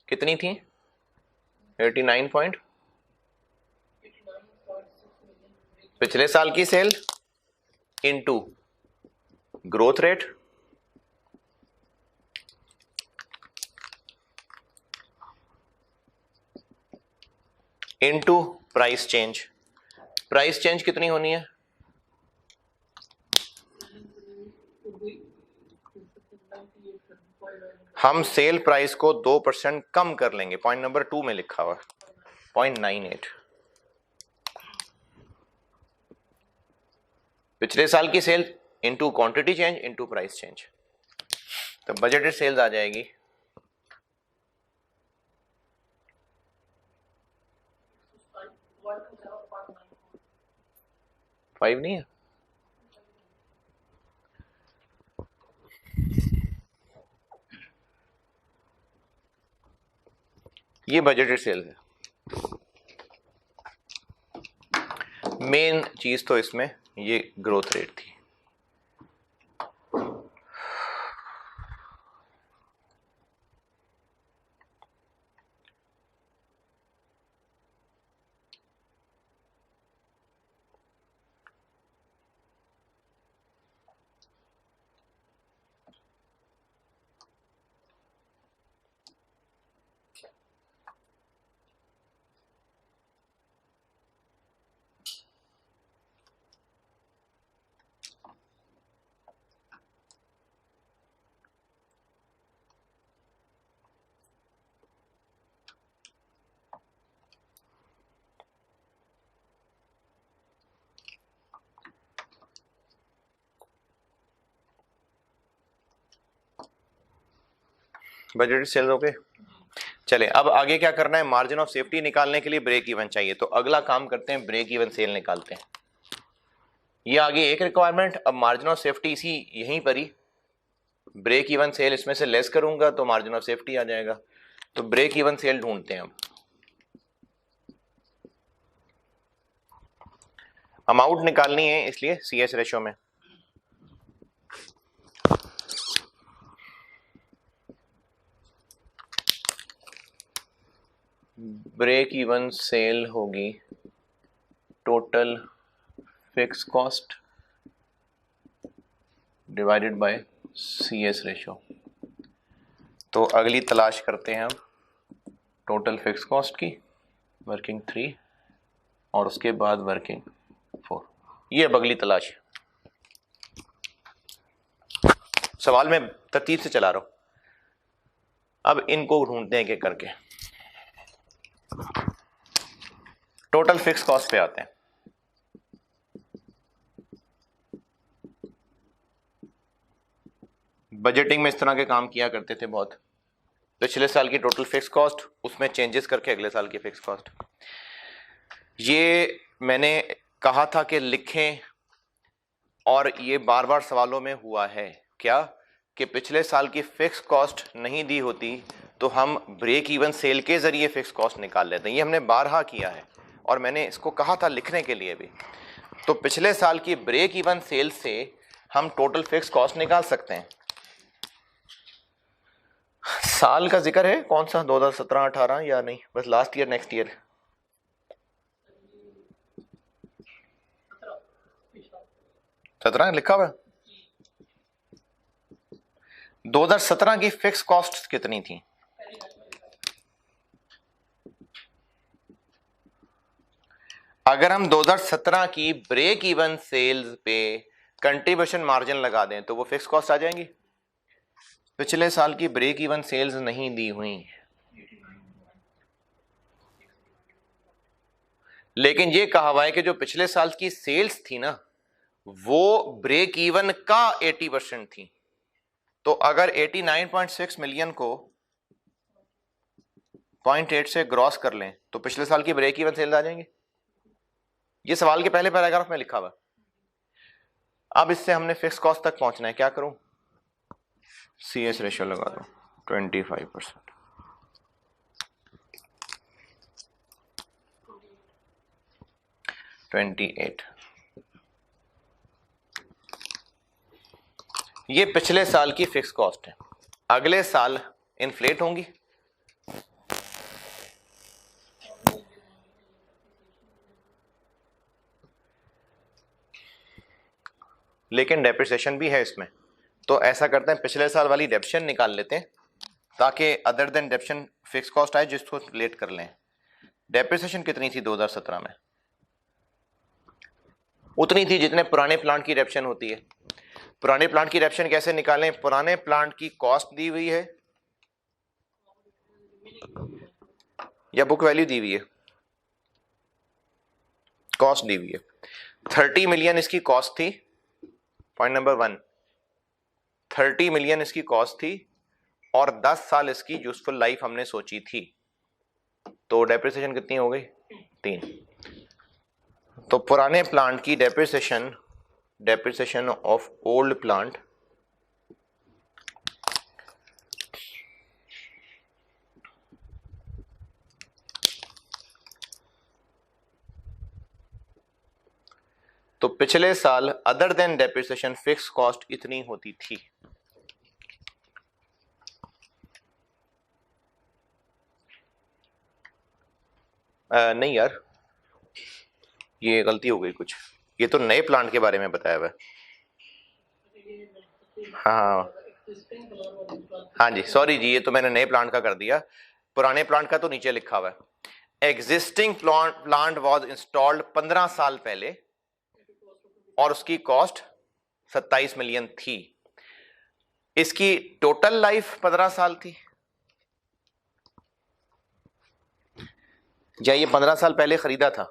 कितनी थी? 89 पॉइंट, पिछले साल की sale into growth rate into price change. Price change कितनी होनी है? हम सेल प्राइस को 2% कम कर लेंगे, पॉइंट नंबर 2 में लिखा हुआ 0.98। पिछले साल की sale into quantity change into price change, तो बजटेड सेल्स आ जाएगी 5 नहीं है, ये बजटेड सेल्स है। मेन चीज तो इसमें ये ग्रोथ रेट थी। Budgeted sales okay. चले अब आगे क्या करना है, मार्जिन ऑफ सेफ्टी निकालने के लिए ब्रेक इवन चाहिए, तो अगला काम करते हैं, ब्रेक इवन सेल निकालते हैं। ये आगे एक रिक्वायरमेंट, अब मार्जिन ऑफ सेफ्टी इसी यहीं पर ही ब्रेक इवन सेल इसमें से लेस करूंगा तो मार्जिन ऑफ सेफ्टी आ जाएगा। तो ब्रेक इवन सेल ढूंढते हैं। अब अमाउंट निकालनी है, इसलिए CS रेशो में ब्रेक इवन सेल होगी total fix cost divided by CS ratio. तो अगली तलाश करते हैं हम टोटल फिक्स कॉस्ट की, वर्किंग 3 और उसके बाद वर्किंग 4। ये अब अगली तलाश है। सवाल में तरतीब से चला रहा हूं। अब इनको ढूंढते हैं कि करके टोटल फिक्स कॉस्ट पे आते हैं। बजटिंग में इस तरह के काम किया करते थे बहुत। पिछले साल की टोटल फिक्स कॉस्ट, उसमें चेंजेस करके अगले साल की फिक्स कॉस्ट। ये मैंने कहा था कि लिखें, और ये बार बार सवालों में हुआ है क्या कि पिछले साल की फिक्स कॉस्ट नहीं दी होती तो हम ब्रेक इवन सेल के जरिए फिक्स कॉस्ट निकाल लेते हैं। ये हमने बारहा किया है और मैंने इसको कहा था लिखने के लिए भी। तो पिछले साल की ब्रेक इवन सेल से हम टोटल फिक्स कॉस्ट निकाल सकते हैं। साल का जिक्र है कौन सा, 2017 18 या नहीं, बस लास्ट ईयर नेक्स्ट ईयर? 17 लिखा हुआ। 2017 की फिक्स कॉस्ट कितनी थी? अगर हम 2017 की ब्रेक इवन सेल्स पे कंट्रीब्यूशन मार्जिन लगा दें तो वो फिक्स कॉस्ट आ जाएंगी। पिछले साल की ब्रेक इवन सेल्स नहीं दी हुई, लेकिन ये कहा हुआ है कि जो पिछले साल की सेल्स थी ना वो ब्रेक इवन का 80% थी। तो अगर 89.6 मिलियन को 0.8 से ग्रॉस कर लें तो पिछले साल की ब्रेक इवन सेल्स आ जाएंगे। ये सवाल के पहले पैराग्राफ में लिखा हुआ। अब इससे हमने फिक्स कॉस्ट तक पहुंचना है, क्या करूं? CS रेशियो लगा दो 25%। 28। ये पिछले साल की फिक्स कॉस्ट है। अगले साल इन्फ्लेट होंगी, लेकिन डेप्रिसिएशन भी है इसमें। तो ऐसा करते हैं पिछले साल वाली डेप्शन निकाल लेते हैं ताकि अदर देन डेप्शन फिक्स कॉस्ट आए जिसको रिलेट कर लें। डेप्रिसिएशन कितनी थी 2017 में? उतनी थी जितने पुराने प्लांट की डेप्शन होती है। पुराने प्लांट की डेप्शन कैसे निकालें? पुराने प्लांट की कॉस्ट दी हुई है या बुक वैल्यू दी हुई है? कॉस्ट दी हुई है। 30 मिलियन इसकी कॉस्ट थी, पॉइंट नंबर 1। 30 मिलियन इसकी कॉस्ट थी और 10 साल इसकी यूजफुल लाइफ हमने सोची थी। तो डेप्रिसिएशन कितनी हो गई? 3। तो पुराने प्लांट की डेप्रिसिएशन ऑफ ओल्ड प्लांट तो पिछले साल other than depreciation fix cost इतनी होती थी। नहीं यार, ये गलती हो गई कुछ। ये तो नए प्लांट के बारे में बताया हुआ है। हाँ हाँ जी, सॉरी जी, ये तो मैंने नए प्लांट का कर दिया। पुराने प्लांट का तो नीचे लिखा हुआ है। एग्जिस्टिंग प्लांट वाज इंस्टॉल्ड 15 साल पहले और उसकी कॉस्ट 27 मिलियन थी। इसकी टोटल लाइफ 15 साल थी, या ये 15 साल पहले खरीदा था?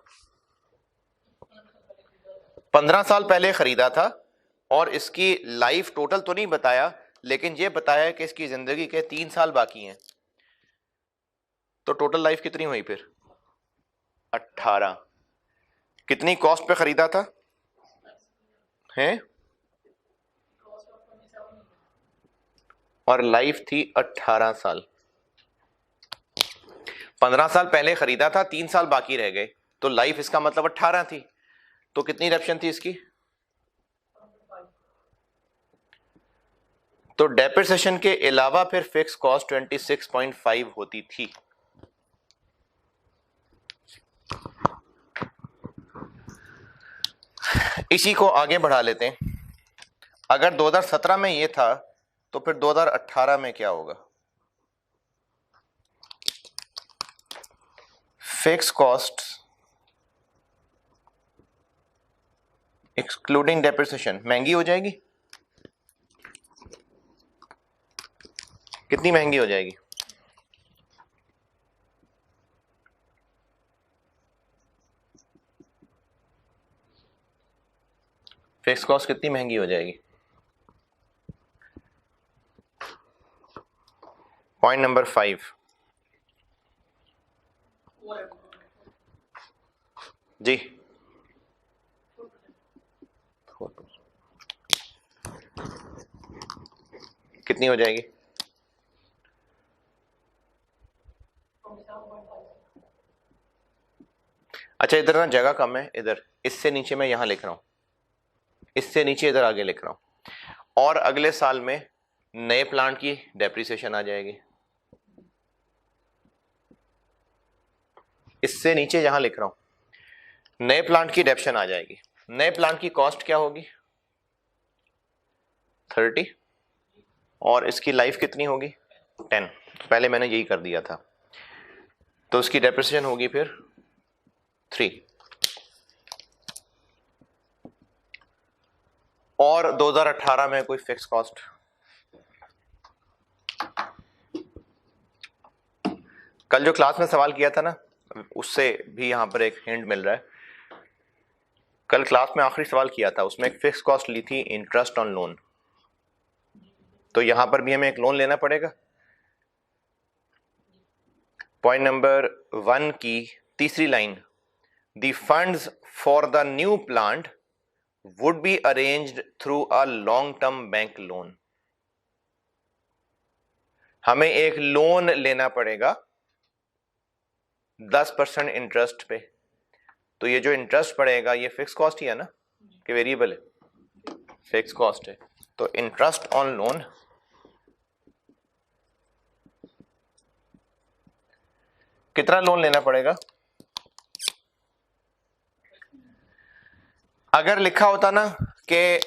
15 साल पहले खरीदा था और इसकी लाइफ टोटल तो नहीं बताया, लेकिन ये बताया कि इसकी जिंदगी के 3 साल बाकी हैं। तो टोटल लाइफ कितनी हुई फिर? 18। कितनी कॉस्ट पे खरीदा था? हैं और लाइफ थी 18 साल। 15 साल पहले खरीदा था, 3 साल बाकी रह गए, तो लाइफ इसका मतलब 18 थी। तो कितनी डेप्शन थी इसकी? तो डेप्रिसिएशन के अलावा फिर फिक्स कॉस्ट 26.5 होती थी। इसी को आगे बढ़ा लेते हैं। अगर 2017 में ये था तो फिर 2018 में क्या होगा? फिक्स कॉस्ट एक्सक्लूडिंग डेप्रिसिएशन महंगी हो जाएगी। कितनी महंगी हो जाएगी? फिक्स कॉस्ट कितनी महंगी हो जाएगी? पॉइंट नंबर 5 जी। कितनी हो जाएगी? अच्छा, इधर ना जगह कम है, इधर इससे नीचे मैं यहां लिख रहा हूं, इससे नीचे इधर आगे लिख रहा हूं। और अगले साल में नए प्लांट की डेप्रिसिएशन आ जाएगी। इससे नीचे यहां लिख रहा हूं, नए प्लांट की डेप्शन आ जाएगी। नए प्लांट की कॉस्ट क्या होगी? 30, और इसकी लाइफ कितनी होगी? 10। पहले मैंने यही कर दिया था। तो उसकी डेप्रिसिएशन होगी फिर 3, और 2018 में कोई फिक्स कॉस्ट? कल जो क्लास में सवाल किया था ना, उससे भी यहां पर एक हिंट मिल रहा है। कल क्लास में आखिरी सवाल किया था, उसमें एक फिक्स कॉस्ट ली थी, इंटरेस्ट ऑन लोन। तो यहां पर भी हमें एक लोन लेना पड़ेगा। पॉइंट नंबर 1 की तीसरी line, the funds for the new plant would be arranged through a long term bank loan. हमें एक लोन लेना पड़ेगा 10% इंटरेस्ट पे। तो ये जो इंटरेस्ट पड़ेगा ये फिक्स कॉस्ट ही है ना, कि वेरिएबल है? फिक्स कॉस्ट है। तो इंटरेस्ट ऑन लोन कितना लोन लेना पड़ेगा? अगर लिखा होता ना कि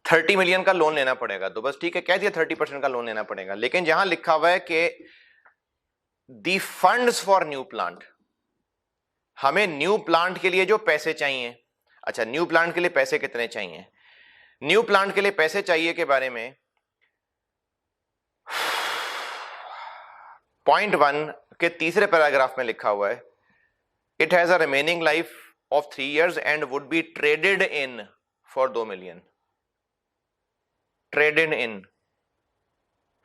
30 मिलियन का लोन लेना पड़ेगा तो बस ठीक है, कह दिया 30% का लोन लेना पड़ेगा। लेकिन यहां लिखा हुआ है कि दी फंड्स फॉर न्यू प्लांट, हमें न्यू प्लांट के लिए जो पैसे चाहिए। अच्छा, न्यू प्लांट के लिए पैसे कितने चाहिए? न्यू प्लांट के लिए पैसे चाहिए के बारे में पॉइंट 1 के तीसरे पैराग्राफ में लिखा हुआ है, it has a remaining life of 3 years and would be traded in for 2 million. Traded in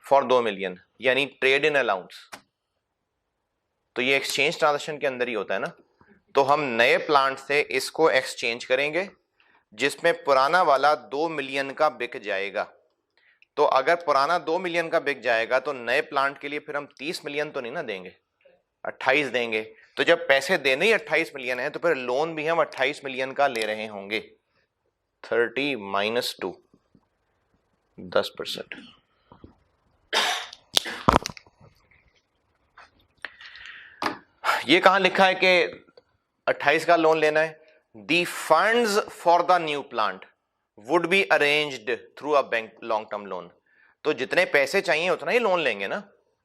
for 2 million यानी ट्रेड इन अलाउंस। तो ये एक्सचेंज ट्रांजेक्शन के अंदर ही होता है ना। तो हम नए प्लांट से इसको एक्सचेंज करेंगे जिसमें पुराना वाला 2 मिलियन का बिक जाएगा। तो अगर पुराना 2 मिलियन का बिक जाएगा तो नए प्लांट के लिए फिर हम 30 मिलियन तो नहीं ना देंगे, 28 देंगे। तो जब पैसे देने ही 28 मिलियन है तो फिर लोन भी हम 28 मिलियन का ले रहे होंगे। 30 - 2, 10%। ये कहां लिखा है कि 28 का लोन लेना है? The funds for the new plant would be arranged through a bank long term loan. तो जितने पैसे चाहिए उतना ही लोन लेंगे ना।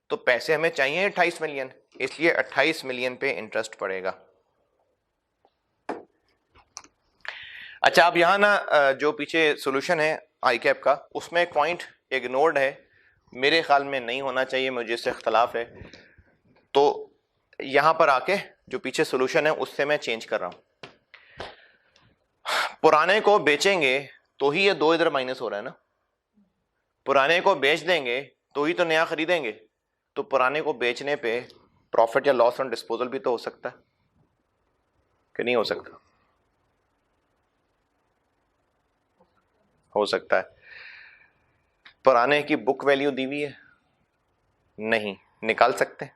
तो पैसे हमें चाहिए 28 मिलियन, इसलिए 28 मिलियन पे इंटरेस्ट पड़ेगा। अच्छा, अब यहां ना जो पीछे सॉल्यूशन है आई कैप का, उसमें एक पॉइंट इग्नोर्ड है, मेरे ख्याल में नहीं होना चाहिए, मुझे इससे इख्तलाफ है। तो यहां पर आके जो पीछे सॉल्यूशन है उससे मैं चेंज कर रहा हूं। पुराने को बेचेंगे तो ही ये 2 इधर माइनस हो रहा है ना। पुराने को बेच देंगे तो ही तो नया खरीदेंगे। तो पुराने को बेचने पे प्रॉफिट या लॉस ऑन डिस्पोजल भी तो हो सकता है कि नहीं हो सकता? हो सकता है। पुराने की बुक वैल्यू दी हुई है? नहीं, निकाल सकते हैं।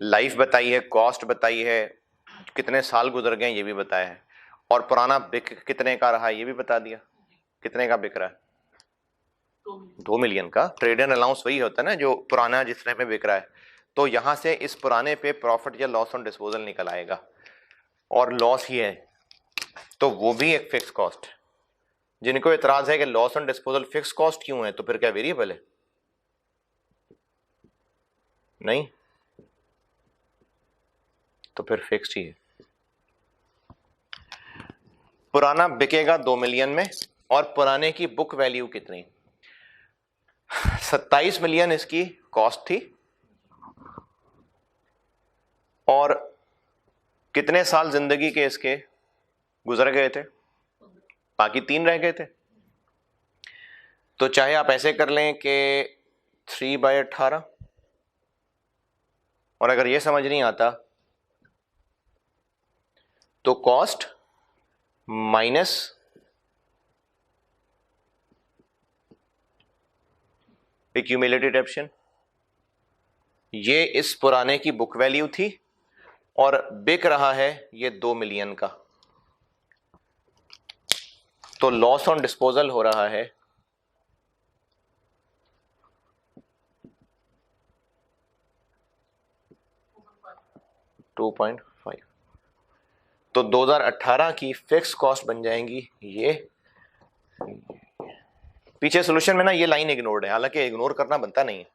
लाइफ बताई है, कॉस्ट बताई है, कितने साल गुजर गए ये भी बताया है, और पुराना बिक कितने का रहा ये भी बता दिया। कितने का बिक रहा है? 2 मिलियन का। ट्रेड एंड अलाउंस वही होता है ना जो पुराना जिस टाइम पे बिक रहा है। तो यहां से इस पुराने पे प्रॉफिट या लॉस ऑन डिस्पोजल निकल आएगा, और लॉस ही है तो वो भी एक फिक्स कॉस्ट। जिनको इतराज है कि loss on disposal fix cost क्यों है, तो फिर क्या वेरिएबल है? नहीं, तो फिर फिक्स्ड ही है। पुराना बिकेगा 2 मिलियन में, और पुराने की बुक वैल्यू कितनी? 27 मिलियन इसकी कॉस्ट थी, और कितने साल जिंदगी के इसके गुजर गए थे? बाकी 3 रह गए थे। तो चाहे आप ऐसे कर लें कि 3/18, और अगर ये समझ नहीं आता तो कॉस्ट माइनस एक्यूमुलेटेड ऑप्शन, ये इस पुराने की बुक वैल्यू थी और बिक रहा है ये 2 मिलियन का, तो लॉस ऑन डिस्पोजल हो रहा है 2.5। तो 2018 की फिक्स कॉस्ट बन जाएंगी ये। पीछे सॉल्यूशन में ना ये लाइन इग्नोर्ड है, हालांकि इग्नोर करना बनता नहीं है।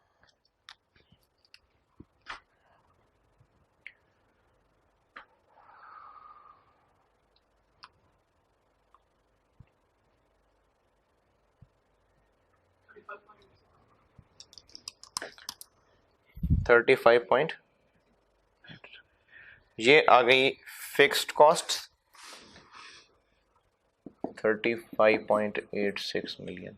$35 ये आ गई fixed cost 35.86 million.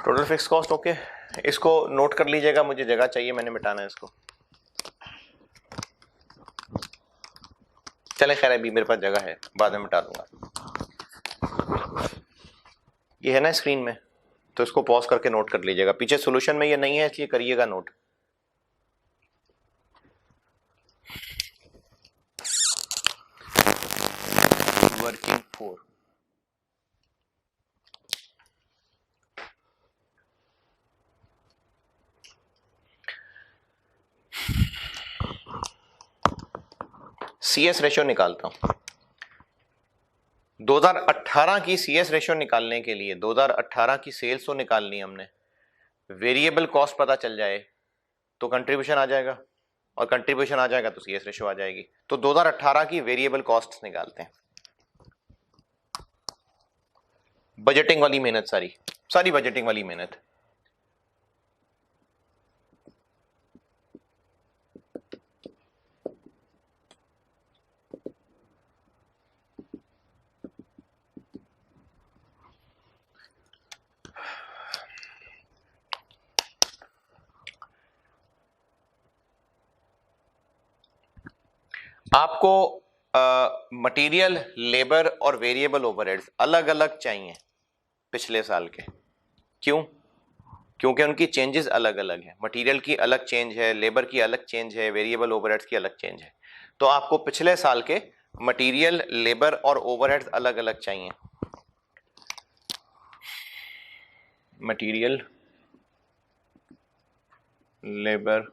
Total fix cost okay, इसको नोट कर लीजिएगा, मुझे जगह चाहिए, मैंने मिटाना है इसको। चले खैर अभी मेरे पास जगह है, बाद में मिटा दूंगा। ये है ना स्क्रीन में, तो इसको पॉज करके नोट कर लीजिएगा। पीछे सॉल्यूशन में ये नहीं है इसलिए करिएगा note. Working for CS ratio निकालता हूं। 2018 की CS रेशियो निकालने के लिए 2018 की सेल्स तो निकालनी है हमने, वेरिएबल कॉस्ट पता चल जाए तो कंट्रीब्यूशन आ जाएगा, और कंट्रीब्यूशन आ जाएगा तो CS रेशियो आ जाएगी। तो 2018 की वेरिएबल कॉस्ट निकालते हैं। बजटिंग वाली मेहनत, सारी सारी बजटिंग वाली मेहनत। आपको मटेरियल, लेबर और वेरिएबल ओवरहेड्स अलग अलग चाहिए पिछले साल के। क्यों? क्योंकि उनकी चेंजेस अलग अलग है। मटेरियल की अलग चेंज है, लेबर की अलग चेंज है, वेरिएबल ओवरहेड्स की अलग चेंज है। तो आपको पिछले साल के मटेरियल, लेबर और ओवरहेड्स अलग अलग चाहिए। मटेरियल, लेबर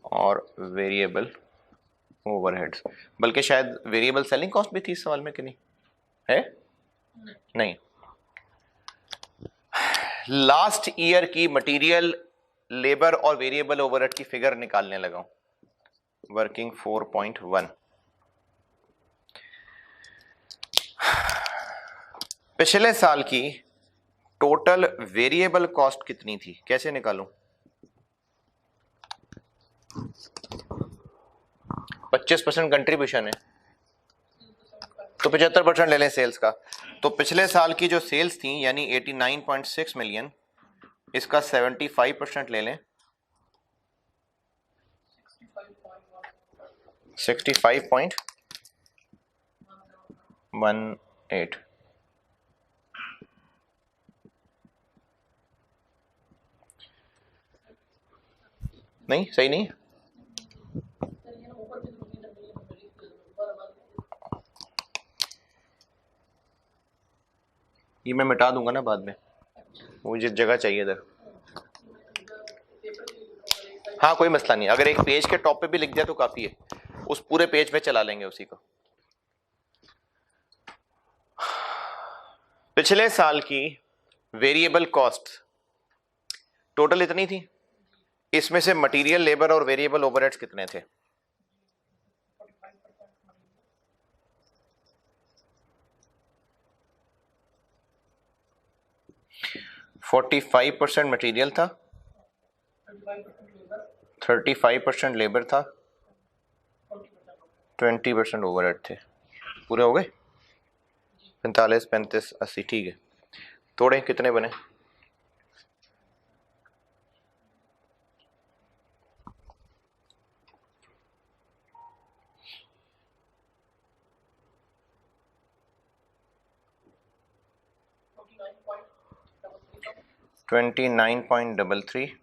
और वेरिएबल ओवरहेड्स, बल्कि शायद वेरिएबल सेलिंग कॉस्ट भी थी इस सवाल में कि नहीं है? नहीं। लास्ट ईयर की मटेरियल, लेबर और वेरिएबल ओवरहेड की फिगर निकालने लगा हूं। वर्किंग 4.1, पिछले साल की टोटल वेरिएबल कॉस्ट कितनी थी, कैसे निकालूं? 25% कंट्रीब्यूशन है तो 75% ले लें सेल्स का। तो पिछले साल की जो सेल्स थी यानी 89.6 मिलियन, इसका 75% ले लें, 65.18। नहीं सही नहीं, ये मैं मिटा दूंगा ना बाद में, मुझे जगह चाहिए इधर। हाँ कोई मसला नहीं, अगर एक पेज के टॉप पे भी लिख दिया तो काफी है, उस पूरे पेज पे चला लेंगे उसी को। पिछले साल की वेरिएबल कॉस्ट टोटल इतनी थी, इसमें से मटेरियल, लेबर और वेरिएबल ओवरहेड्स कितने थे? 45% मटेरियल था, 35% लेबर था, 20% ओवरहेड थे। पूरे हो गए? 45, 35, 80, ठीक है। तोड़े कितने बने? $29.33,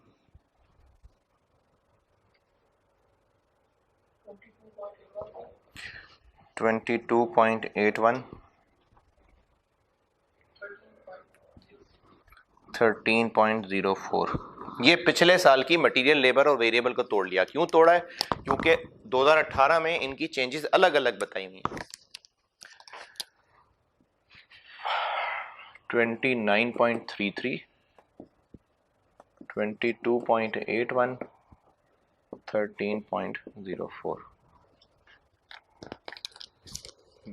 22.81, 13.04। ये पिछले साल की मटेरियल, लेबर और वेरिएबल को तोड़ लिया। क्यों तोड़ा है? क्योंकि 2018 में इनकी चेंजेस अलग अलग बताई हुई हैं। 29.33, 22.81, 13.04।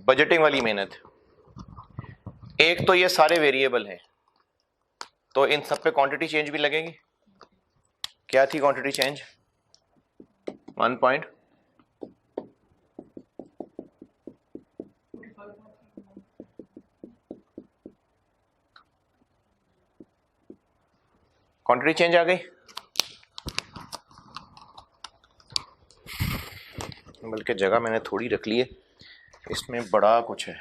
बजटिंग वाली मेहनत। एक तो ये सारे वेरिएबल हैं, तो इन सब पे क्वांटिटी चेंज भी लगेगी। क्या थी quantity change? 1 point, quantity change आ गई, बल्कि जगह मैंने थोड़ी रख ली है, इसमें बड़ा कुछ है।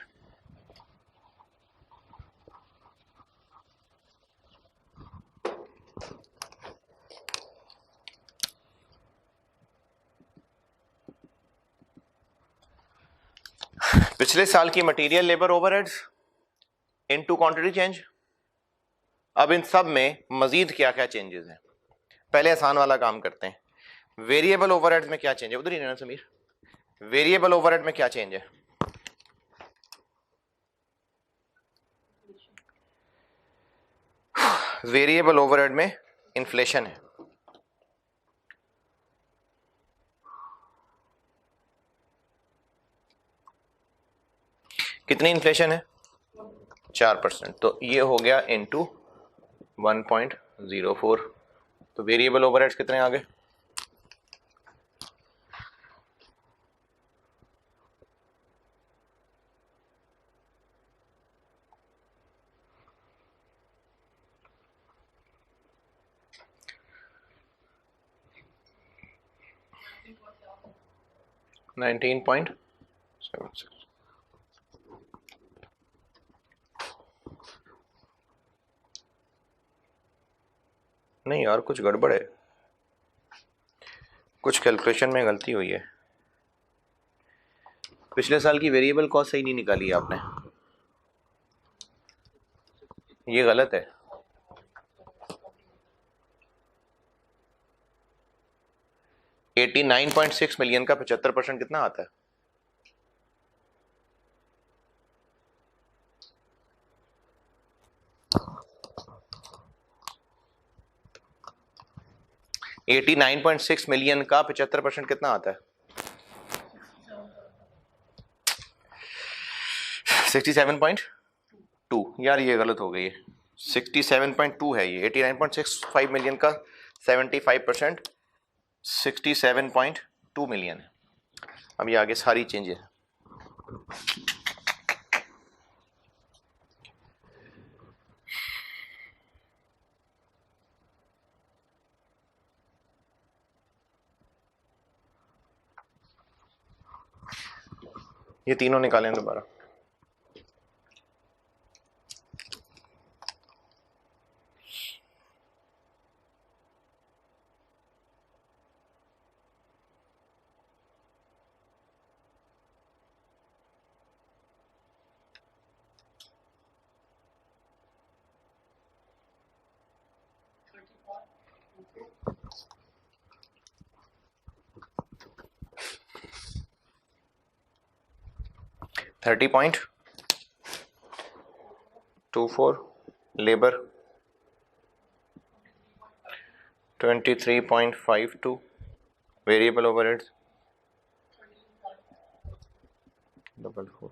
पिछले साल की material, labour, overheads into quantity change. अब इन सब में मजीद क्या क्या चेंजेस हैं, पहले आसान वाला काम करते हैं। वेरिएबल ओवरहेड्स में क्या चेंज है? उधर ही रहना समीर। वेरिएबल ओवरहेड में क्या चेंज है? वेरिएबल ओवरहेड में इन्फ्लेशन है। कितनी इन्फ्लेशन है? 4%। तो ये हो गया इनटू 1.04। तो वेरिएबल ओवरहेड्स कितने आ गए? $19.76। नहीं यार कुछ गड़बड़ है, कुछ कैलकुलेशन में गलती हुई है। पिछले साल की वेरिएबल कॉस्ट सही नहीं निकाली है आपने, ये गलत है। 89.6 मिलियन का 75% कितना आता है? $89.6 मिलियन का 75% कितना आता है? 67.2। यार ये गलत हो गई है, 67.2 है ये। 89.65 मिलियन का 75% 67.2 मिलियन है। अब ये आगे सारी चेंजेस। ये तीनों निकालें दोबारा। $30.24 लेबर, 23.52 वेरिएबल ओवरहेड्स, 4.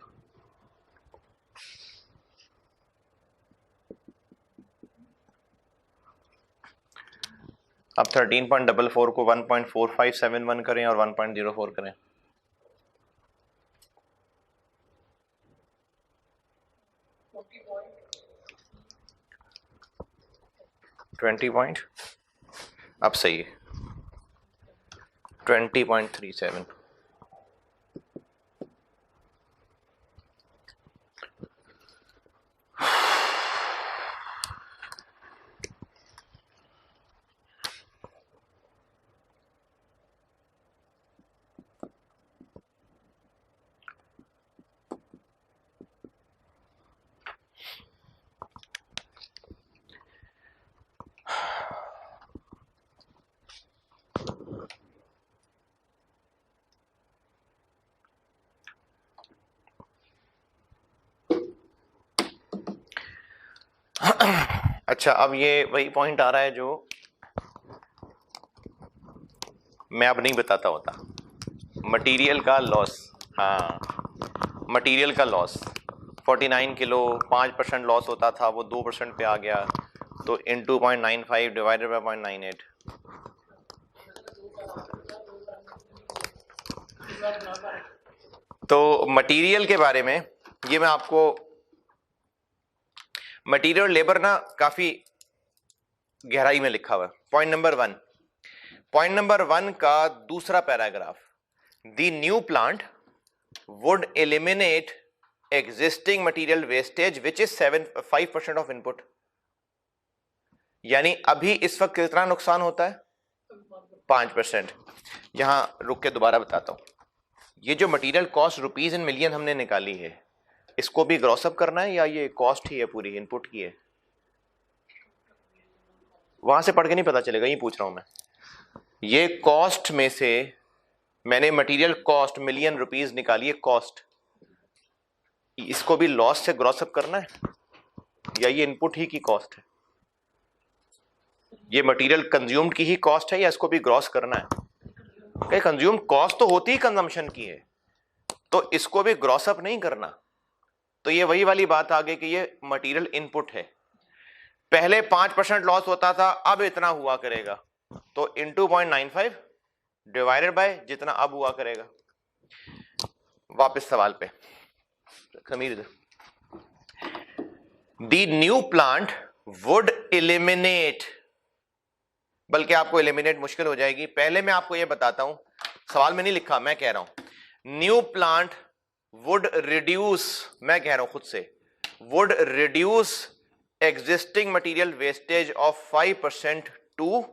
अब 13.44 को 1.4571 करें और 1.04 करें। 20 पॉइंट, अब सही है, 20.37। अच्छा, अब ये वही पॉइंट आ रहा है जो मैं अब नहीं बताता होता, मटेरियल का लॉस। हाँ, मटेरियल का लॉस 49 किलो 5% लॉस होता था, वो 2% पे आ गया, तो इन 2.95 डिवाइडेड बाई 0.98। तो मटेरियल के बारे में ये मैं आपको, मटेरियल और लेबर ना काफी गहराई में लिखा हुआ है। पॉइंट नंबर वन का दूसरा paragraph, the new plant would eliminate existing material wastage which is 5% of input. यानी अभी इस वक्त कितना नुकसान होता है? 5%। यहां रुक के दोबारा बताता हूं, ये जो material cost rupees in million हमने निकाली है, इसको भी ग्रॉसअप करना है या ये कॉस्ट ही है पूरी इनपुट की है? वहां से पढ़ के नहीं पता चलेगा, ये पूछ रहा हूं मैं। ये कॉस्ट में से मैंने मटेरियल कॉस्ट मिलियन रुपीज निकाली है कॉस्ट, इसको भी लॉस से ग्रॉसअप करना है या ये इनपुट ही की कॉस्ट है? ये मटेरियल कंज्यूम्ड की ही कॉस्ट है या इसको भी ग्रॉस करना है? कंज्यूम कॉस्ट तो होती ही कंजम्पशन की है, तो इसको भी ग्रॉसअप नहीं करना। तो ये वही वाली बात आ गई कि ये मटेरियल इनपुट है। पहले 5% लॉस होता था, अब इतना हुआ करेगा, तो इनटू 0.95 डिवाइडेड बाय जितना अब हुआ करेगा। वापस सवाल पे, खमीर इधर। The new plant would eliminate, बल्कि आपको एलिमिनेट मुश्किल हो जाएगी, पहले मैं आपको यह बताता हूं, सवाल में नहीं लिखा, मैं कह रहा हूं न्यू प्लांट वुड रिड्यूस, मैं कह रहा हूं खुद से, would reduce existing material wastage of 5% to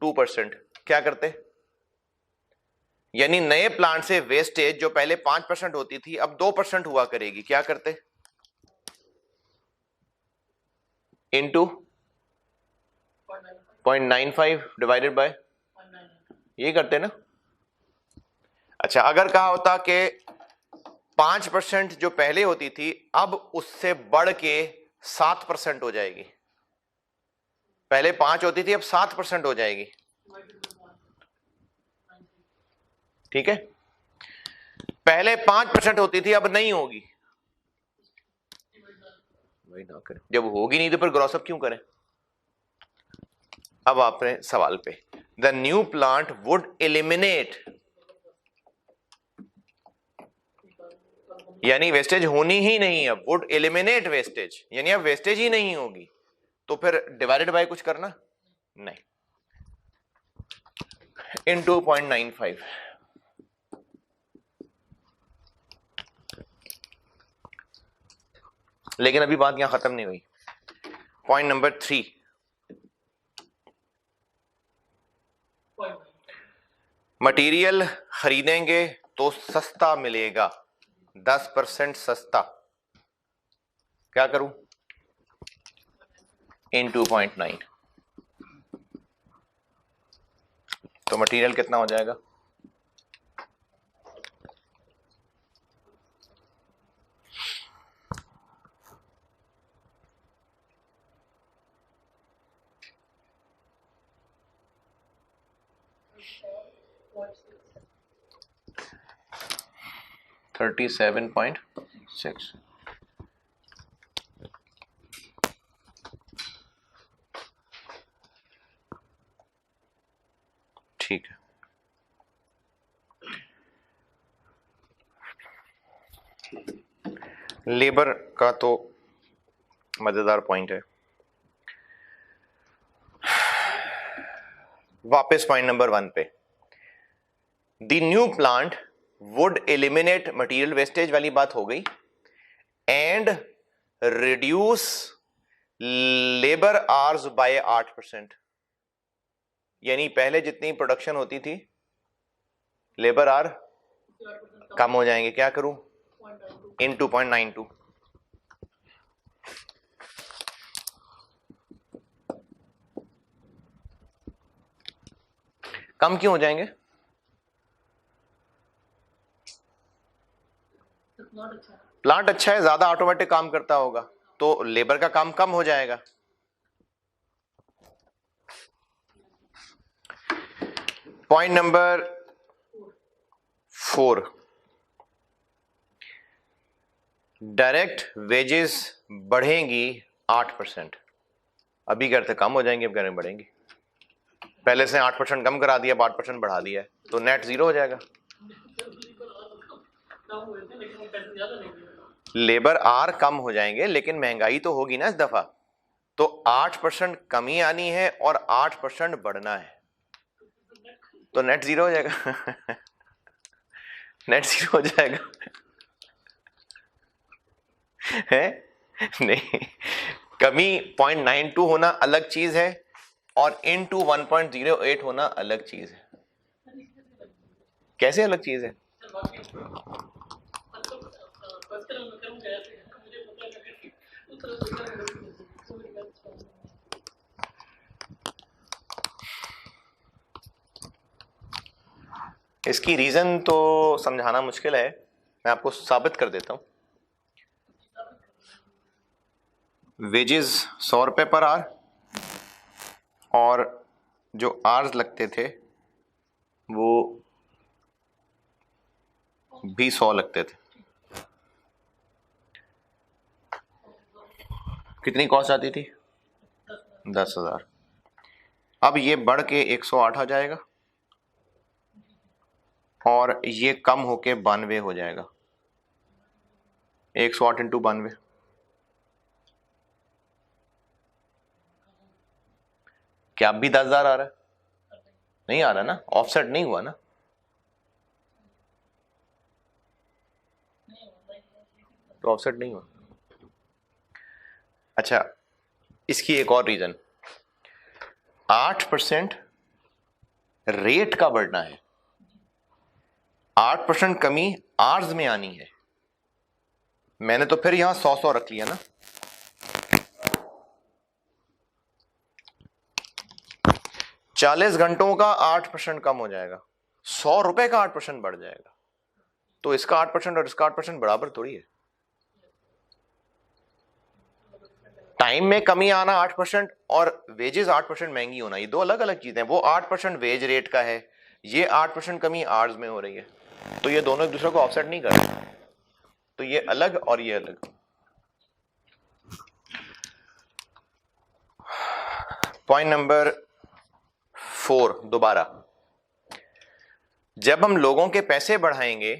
2%। क्या करते? यानी नए प्लांट से वेस्टेज जो पहले 5% होती थी अब 2% हुआ करेगी, क्या करते? इनटू 0.95 डिवाइडेड बाय ये करते ना। अच्छा, अगर कहा होता कि 5% जो पहले होती थी अब उससे बढ़ के 7% हो जाएगी, पहले 5 होती थी अब 7% हो जाएगी, ठीक है, पहले 5% होती थी अब नहीं होगी, वही ना करें, जब होगी नहीं तो फिर ग्रॉसअप क्यों करें। अब आपने सवाल पे, the new plant would eliminate, यानी वेस्टेज होनी ही नहीं, अब वुड एलिमिनेट वेस्टेज, यानी अब वेस्टेज ही नहीं होगी, तो फिर डिवाइडेड बाय कुछ करना नहीं, इन 2.95। लेकिन अभी बात यहां खत्म नहीं हुई। पॉइंट नंबर 3, मटेरियल खरीदेंगे तो सस्ता मिलेगा, 10% सस्ता, क्या करूं, इन 2.9, तो मटेरियल कितना हो जाएगा, $37.6। ठीक है, लेबर का तो मजेदार पॉइंट है। वापस पॉइंट नंबर 1 पे, the new plant would eliminate material wastage वाली बात हो गई, and reduce labour hours bye 8%, यानी पहले जितनी प्रोडक्शन होती थी लेबर आवर कम हो जाएंगे, क्या करूं, इन 2.92। कम क्यों हो जाएंगे, प्लांट अच्छा है, ज्यादा ऑटोमेटिक काम करता होगा, तो लेबर का काम कम हो जाएगा। पॉइंट नंबर 4, डायरेक्ट वेजेस बढ़ेंगी 8%, अभी कहते कम हो जाएंगे, अब कह रहे बढ़ेंगी, पहले से 8% कम करा दिया, अब 8% बढ़ा दिया है, तो नेट 0 हो जाएगा। लेबर आर कम हो जाएंगे लेकिन महंगाई तो होगी ना इस दफा, तो 8% कमी आनी है और 8% बढ़ना है, तो नेट 0 हो जाएगा। नेट 0 हो जाएगा है नहीं, कमी 0.92 होना अलग चीज है और इनटू 1.08 होना अलग चीज है। कैसे अलग चीज है, इसकी रीजन तो समझाना मुश्किल है, मैं आपको साबित कर देता हूं। वेजेस 100 रुपए पर आवर और जो आवर्स लगते थे वो भी 100 लगते थे, कितनी कॉस्ट आती थी, 10,000। अब ये बढ़ के 108 आ जाएगा और ये कम होके 92 हो जाएगा, 108 इंटू 92, क्या अब भी 10,000 आ रहा है, नहीं आ रहा ना, ऑफसेट नहीं हुआ ना, तो ऑफसेट नहीं हुआ। अच्छा, इसकी एक और रीजन, 8% रेट का बढ़ना है, 8% कमी आर्ज में आनी है, मैंने तो फिर यहां 100 रख लिया ना, 40 घंटों का 8% कम हो जाएगा, 100 रुपए का 8% बढ़ जाएगा। तो इसका 8% और इसका 8% बराबर थोड़ी है। टाइम में कमी आना 8% और वेजेस 8% महंगी होना, ये दो अलग अलग चीजें हैं। वो 8% वेज रेट का है, ये 8% कमी आर्स में हो रही है, तो ये दोनों एक दूसरे को ऑफसेट नहीं कर रहे। तो ये अलग और ये अलग। पॉइंट नंबर 4 दोबारा, जब हम लोगों के पैसे बढ़ाएंगे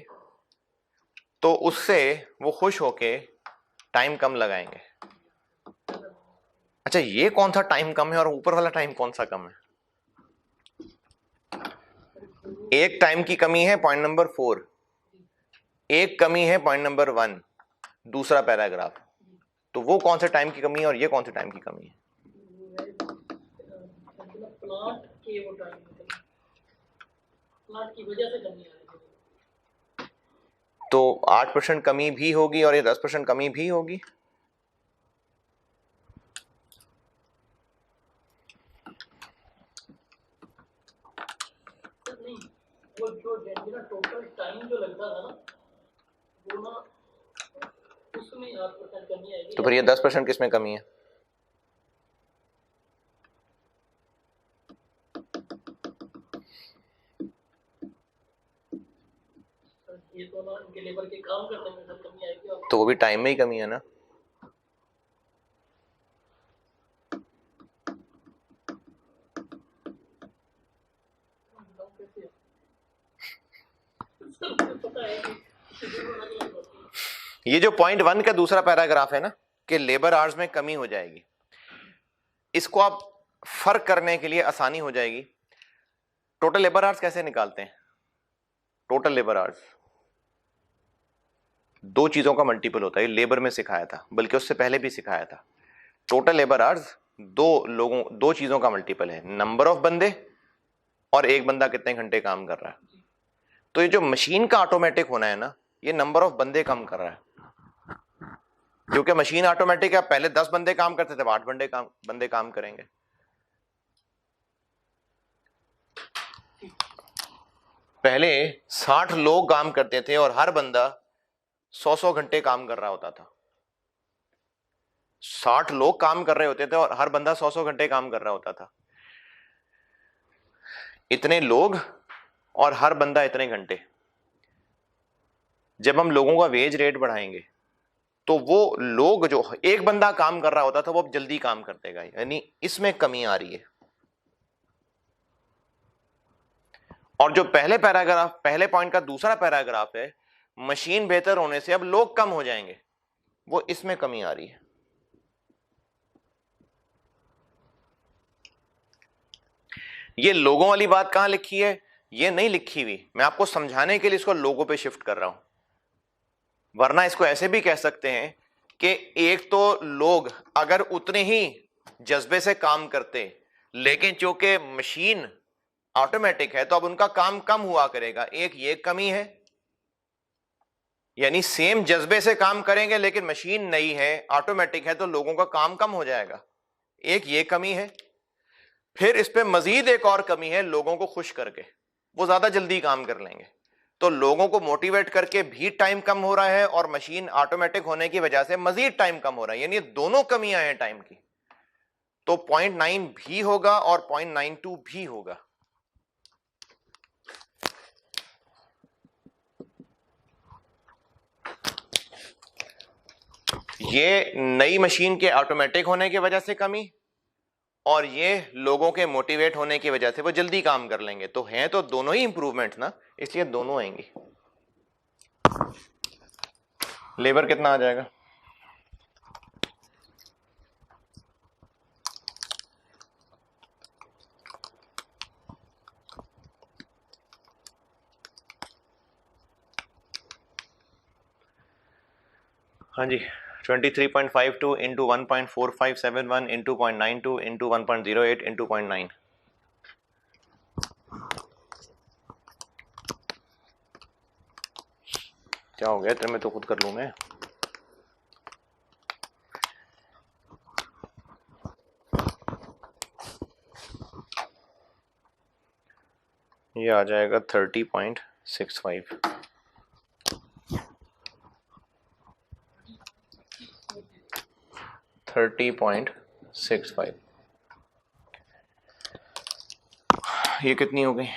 तो उससे वो खुश होके टाइम कम लगाएंगे। अच्छा, ये कौन सा टाइम कम है और ऊपर वाला टाइम कौन सा कम है? एक टाइम की कमी है पॉइंट नंबर 4, एक कमी है पॉइंट नंबर 1 दूसरा पैराग्राफ। तो वो कौन से टाइम की कमी है और ये कौन से टाइम की कमी है? प्लांट की वजह से कमी आ रही है। तो 8% कमी भी होगी और ये 10% कमी भी होगी। नहीं, वो जो टोटल टाइम जो लगता था ना, वो ना उसमें 8% कमी आएगी। तो फिर ये 10% किसमें कमी है? ये तो ना इनके लेबर के काम करने में कमी आएगी, तो वो भी टाइम में ही कमी है ना। ये जो पॉइंट 1 का दूसरा पैराग्राफ है ना कि लेबर आवर्स में कमी हो जाएगी, इसको आप फर्क करने के लिए आसानी हो जाएगी। टोटल लेबर आवर्स कैसे निकालते हैं? टोटल लेबर आवर्स दो चीजों का मल्टीपल होता है, लेबर में सिखाया था, बल्कि उससे पहले भी सिखाया था। टोटल लेबर आवर्स दो चीजों का मल्टीपल है, नंबर ऑफ बंदे और एक बंदा कितने घंटे काम कर रहा है। तो ये जो मशीन का ऑटोमेटिक होना है ना, ये नंबर ऑफ बंदे कम कर रहा है, क्योंकि मशीन ऑटोमेटिक है। पहले 10 बंदे काम करते थे, अब 8 बंदे काम करेंगे। पहले 60 लोग काम करते थे और हर बंदा 100 घंटे काम कर रहा होता था। 60 लोग काम कर रहे होते थे और हर बंदा 100 घंटे काम कर रहा होता था। इतने लोग और हर बंदा इतने घंटे। जब हम लोगों का वेज रेट बढ़ाएंगे तो वो लोग जो एक बंदा काम कर रहा होता था वो अब जल्दी काम कर देगा, यानी इसमें कमी आ रही है। और जो पहले पॉइंट का दूसरा पैराग्राफ है, मशीन बेहतर होने से अब लोग कम हो जाएंगे, वो इसमें कमी आ रही है। ये लोगों वाली बात कहां लिखी है? ये नहीं लिखी हुई, मैं आपको समझाने के लिए इसको लोगों पे शिफ्ट कर रहा हूं। वरना इसको ऐसे भी कह सकते हैं कि एक तो लोग अगर उतने ही जज्बे से काम करते, लेकिन चूंकि मशीन ऑटोमेटिक है तो अब उनका काम कम हुआ करेगा, एक ये कमी है। यानी सेम जज्बे से काम करेंगे लेकिन मशीन नई है, ऑटोमेटिक है, तो लोगों का काम कम हो जाएगा, एक ये कमी है। फिर इस पे मजीद एक और कमी है, लोगों को खुश करके वो ज्यादा जल्दी काम कर लेंगे। तो लोगों को मोटिवेट करके भी टाइम कम हो रहा है और मशीन ऑटोमेटिक होने की वजह से मजीद टाइम कम हो रहा है, यानी दोनों कमियां हैं टाइम की। तो 0.9 भी होगा और 0.92 भी होगा। ये नई मशीन के ऑटोमेटिक होने की वजह से कमी और ये लोगों के मोटिवेट होने की वजह से वो जल्दी काम कर लेंगे। तो हैं तो दोनों ही इंप्रूवमेंट ना, इसलिए दोनों आएंगी। लेबर कितना आ जाएगा? हाँ जी, 23.52 इंटू 1.4571 इंटू 0.92 इंटू 1.08 इंटू 0.9। क्या हो गया तेरे में? तो खुद कर लूं मैं। ये आ जाएगा 30.65। ये कितनी हो गई?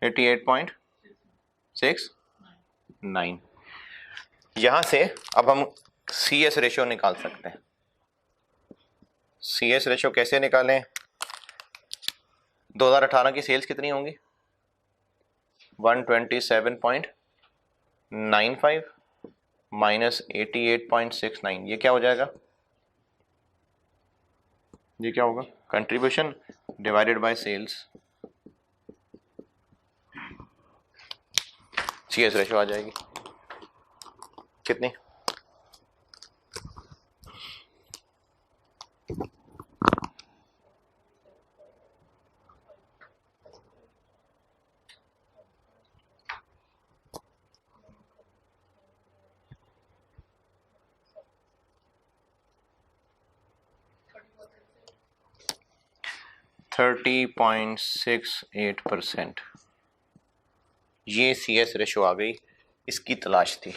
$88.69। यहां से अब हम सी एस रेशियो निकाल सकते हैं। सी एस रेशियो कैसे निकालें? 2018 की सेल्स कितनी होंगी? 127.95 माइनस 88.69। ये क्या हो जाएगा? ये क्या होगा? Contribution divided by sales. C S ratio आ जाएगी कितनी? %30.68। ये सी एस रेशो आ गई, इसकी तलाश थी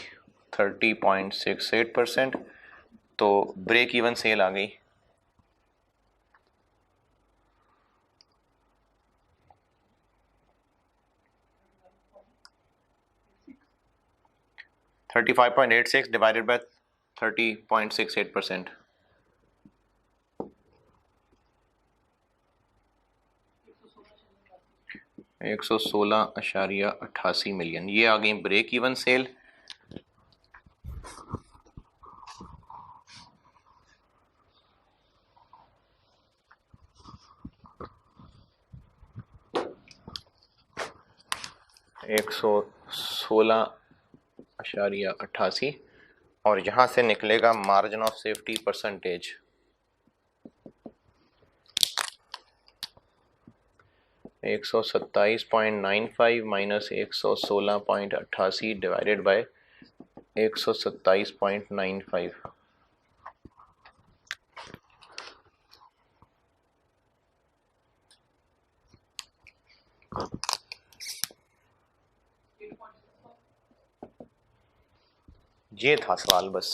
30.68%। तो ब्रेक इवन सेल आ गई 35.86 डिवाइडेड बाय 30.68%। 116.88 मिलियन। ये आ गई ब्रेक इवन सेल। $116.88 और यहां से निकलेगा margin of safety percentage. 127.95 minus 116.88 divided by 127.95। ये था सवाल बस।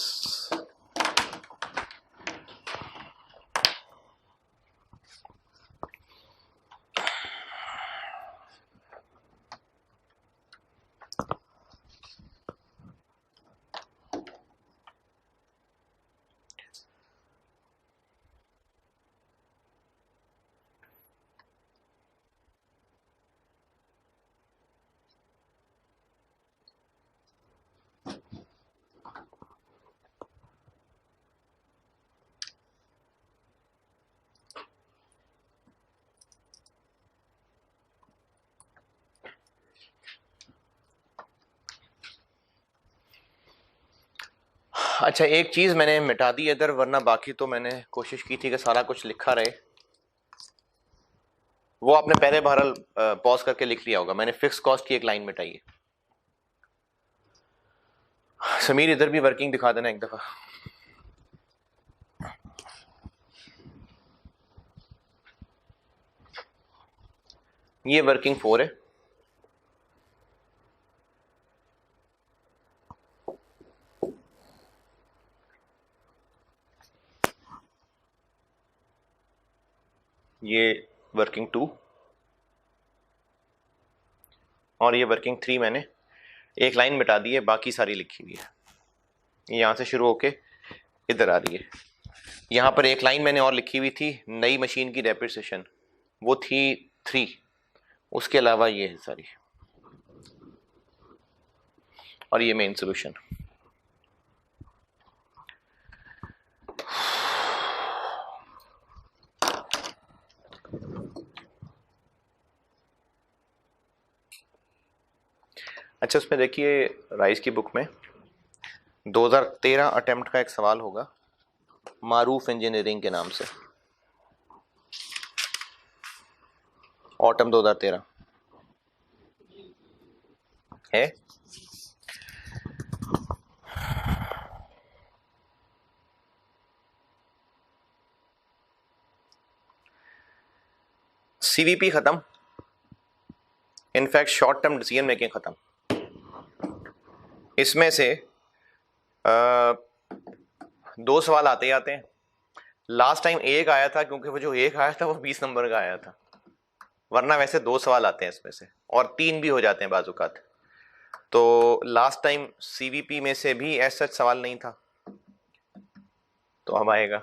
अच्छा, एक चीज मैंने मिटा दी इधर, वरना बाकी तो मैंने कोशिश की थी कि सारा कुछ लिखा रहे। वो आपने पहले बहरहाल पॉज करके लिख लिया होगा। मैंने फिक्स कॉस्ट की एक लाइन मिटाई है। समीर इधर भी वर्किंग दिखा देना एक दफा। ये वर्किंग 4 है। ये वर्किंग 2 और ये वर्किंग 3। मैंने एक लाइन मिटा दी है, बाकी सारी लिखी हुई है। यहां से शुरू होके इधर आ रही है। यहां पर एक लाइन मैंने और लिखी हुई थी, नई मशीन की डेप्रिसिएशन, वो थी 3। उसके अलावा ये है सारी, और ये मेन सोल्यूशन। अच्छा, उसमें देखिए राइस की बुक में 2013 अटेम्प्ट का एक सवाल होगा मारूफ इंजीनियरिंग के नाम से, ऑटम 2013। है। सीवीपी खत्म, in fact short term decision making खत्म। इसमें से 2 सवाल आते ही आते हैं। लास्ट टाइम एक आया था, क्योंकि वो जो एक आया था वो 20 नंबर का आया था, वरना वैसे 2 सवाल आते हैं इसमें से, और 3 भी हो जाते हैं बाजुकात। तो लास्ट टाइम सीवीपी में से भी ऐसा सवाल नहीं था, तो अब आएगा।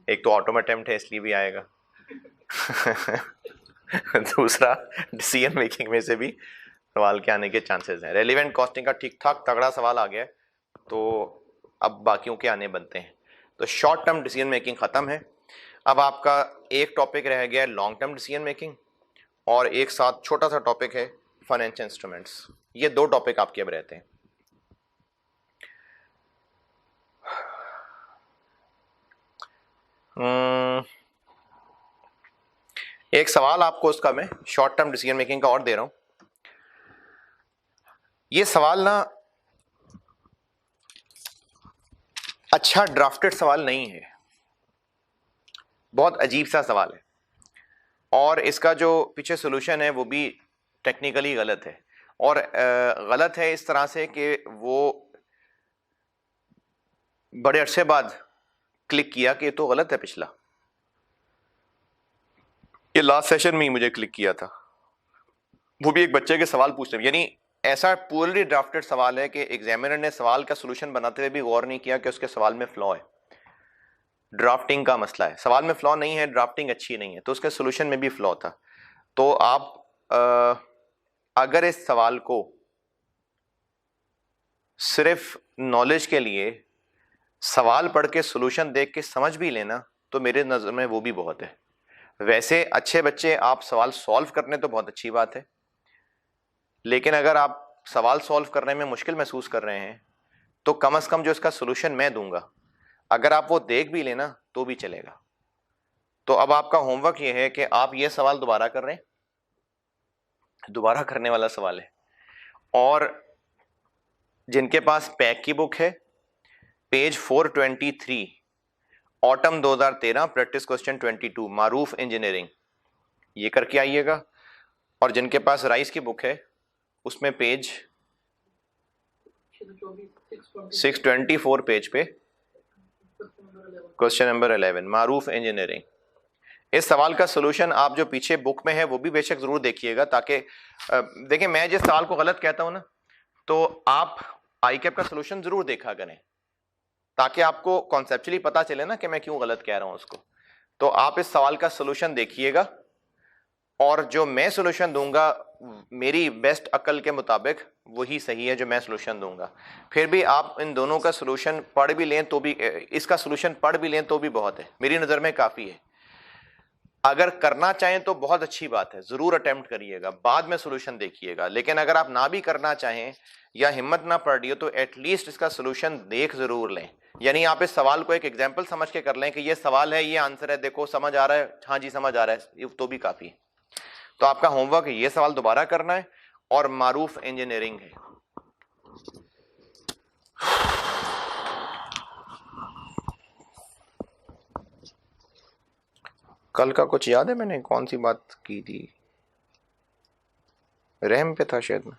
एक तो ऑटो में अटेम्प्ट है इसलिए भी आएगा। दूसरा डिसीजन मेकिंग में से भी सवाल के आने के चांसेस हैं। रेलिवेंट कॉस्टिंग का ठीक ठाक तगड़ा सवाल आ गया है, तो अब बाकियों के आने बनते हैं। तो शॉर्ट टर्म डिसीजन मेकिंग खत्म है। अब आपका एक टॉपिक रह गया है लॉन्ग टर्म डिसीजन मेकिंग, और एक साथ छोटा सा टॉपिक है फाइनेंशियल इंस्ट्रूमेंट्स। ये 2 टॉपिक आपके अब रहते हैं। एक सवाल आपको उसका मैं शॉर्ट टर्म डिसीजन मेकिंग का और दे रहा हूं। ये सवाल ना अच्छा ड्राफ्टेड सवाल नहीं है, बहुत अजीब सा सवाल है, और इसका जो पीछे सोल्यूशन है वो भी टेक्निकली गलत है। और गलत है इस तरह से कि वो बड़े अरसे बाद क्लिक किया कि ये तो गलत है। पिछला ये लास्ट सेशन में ही मुझे क्लिक किया था, वो भी एक बच्चे के सवाल पूछने में। यानी ऐसा पूरी ड्राफ्टेड सवाल है कि एग्जामिनर ने सवाल का सोल्यूशन बनाते हुए भी गौर नहीं किया कि उसके सवाल में फ्लॉ है। ड्राफ्टिंग का मसला है, सवाल में फ्लॉ नहीं है, ड्राफ्टिंग अच्छी नहीं है, तो उसके सोल्यूशन में भी फ्लॉ था। तो आप अगर इस सवाल को सिर्फ नॉलेज के लिए सवाल पढ़ के सोल्यूशन देख के समझ भी लेना, तो मेरे नज़र में वो भी बहुत है। वैसे अच्छे बच्चे आप सवाल सॉल्व करने तो बहुत अच्छी बात है, लेकिन अगर आप सवाल सॉल्व करने में मुश्किल महसूस कर रहे हैं तो कम से कम जो इसका सोल्यूशन मैं दूंगा, अगर आप वो देख भी लेना तो भी चलेगा। तो अब आपका होमवर्क ये है कि आप ये सवाल दोबारा कर रहे हैं, दोबारा करने वाला सवाल है। और जिनके पास पैक की बुक है, पेज 423, ऑटम 2013, प्रैक्टिस क्वेश्चन 22, मारूफ इंजीनियरिंग, ये करके आइएगा। और जिनके पास राइस की बुक है, उसमें पेज 624 पेज पे क्वेश्चन नंबर 11, मारूफ इंजीनियरिंग। इस सवाल का सोल्यूशन आप जो पीछे बुक में है वो भी बेशक जरूर देखिएगा, ताकि देखिए मैं जिस सवाल को गलत कहता हूं ना, तो आप आई कैप का सोल्यूशन जरूर देखा करें, ताकि आपको कॉन्सेप्चुअली पता चले ना कि मैं क्यों गलत कह रहा हूं उसको। तो आप इस सवाल का सोल्यूशन देखिएगा, और जो मैं सोल्यूशन दूंगा मेरी बेस्ट अकल के मुताबिक वही सही है जो मैं सोल्यूशन दूंगा। फिर भी आप इन दोनों का सोल्यूशन पढ़ भी लें तो भी, इसका सोल्यूशन पढ़ भी लें तो भी बहुत है, मेरी नज़र में काफ़ी है। अगर करना चाहें तो बहुत अच्छी बात है, ज़रूर अटेम्प्ट करिएगा, बाद में सोल्यूशन देखिएगा। लेकिन अगर आप ना भी करना चाहें या हिम्मत ना पड़ रही हो, तो एटलीस्ट इसका सोल्यूशन देख ज़रूर लें। यानी आप इस सवाल को एक एग्जाम्पल समझ के कर लें कि ये सवाल है, ये आंसर है, देखो समझ आ रहा है, हाँ जी समझ आ रहा है, ये तो भी काफ़ी है। तो आपका होमवर्क ये सवाल दोबारा करना है, और मारूफ इंजीनियरिंग है। कल का कुछ याद है मैंने कौन सी बात की थी? रहम पे था शायद में।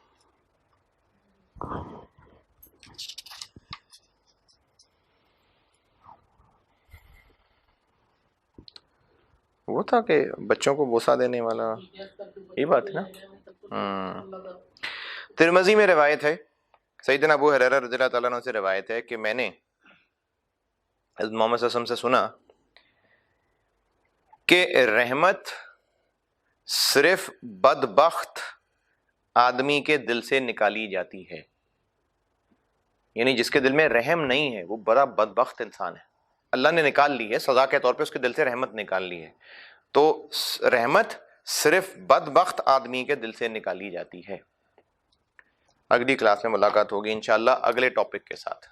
वो था कि बच्चों को बोसा देने वाला, ये बात है ना। तिरमिज़ी में रिवायत है, सैयदना अबू हुरैरा रज़ियल्लाहु ताला अन्हु से रिवायत है कि मैंने हज़रत मोहम्मद सल्लल्लाहु अलैहि वसल्लम से सुना कि रहमत सिर्फ बदबख्त आदमी के दिल से निकाली जाती है। यानी जिसके दिल में रहम नहीं है वो बड़ा बदबख्त इंसान है, अल्लाह ने निकाल ली है, सजा के तौर पे उसके दिल से रहमत निकाल ली है। तो रहमत सिर्फ बदबख्त आदमी के दिल से निकाली जाती है। अगली क्लास में मुलाकात होगी इंशाअल्लाह अगले टॉपिक के साथ।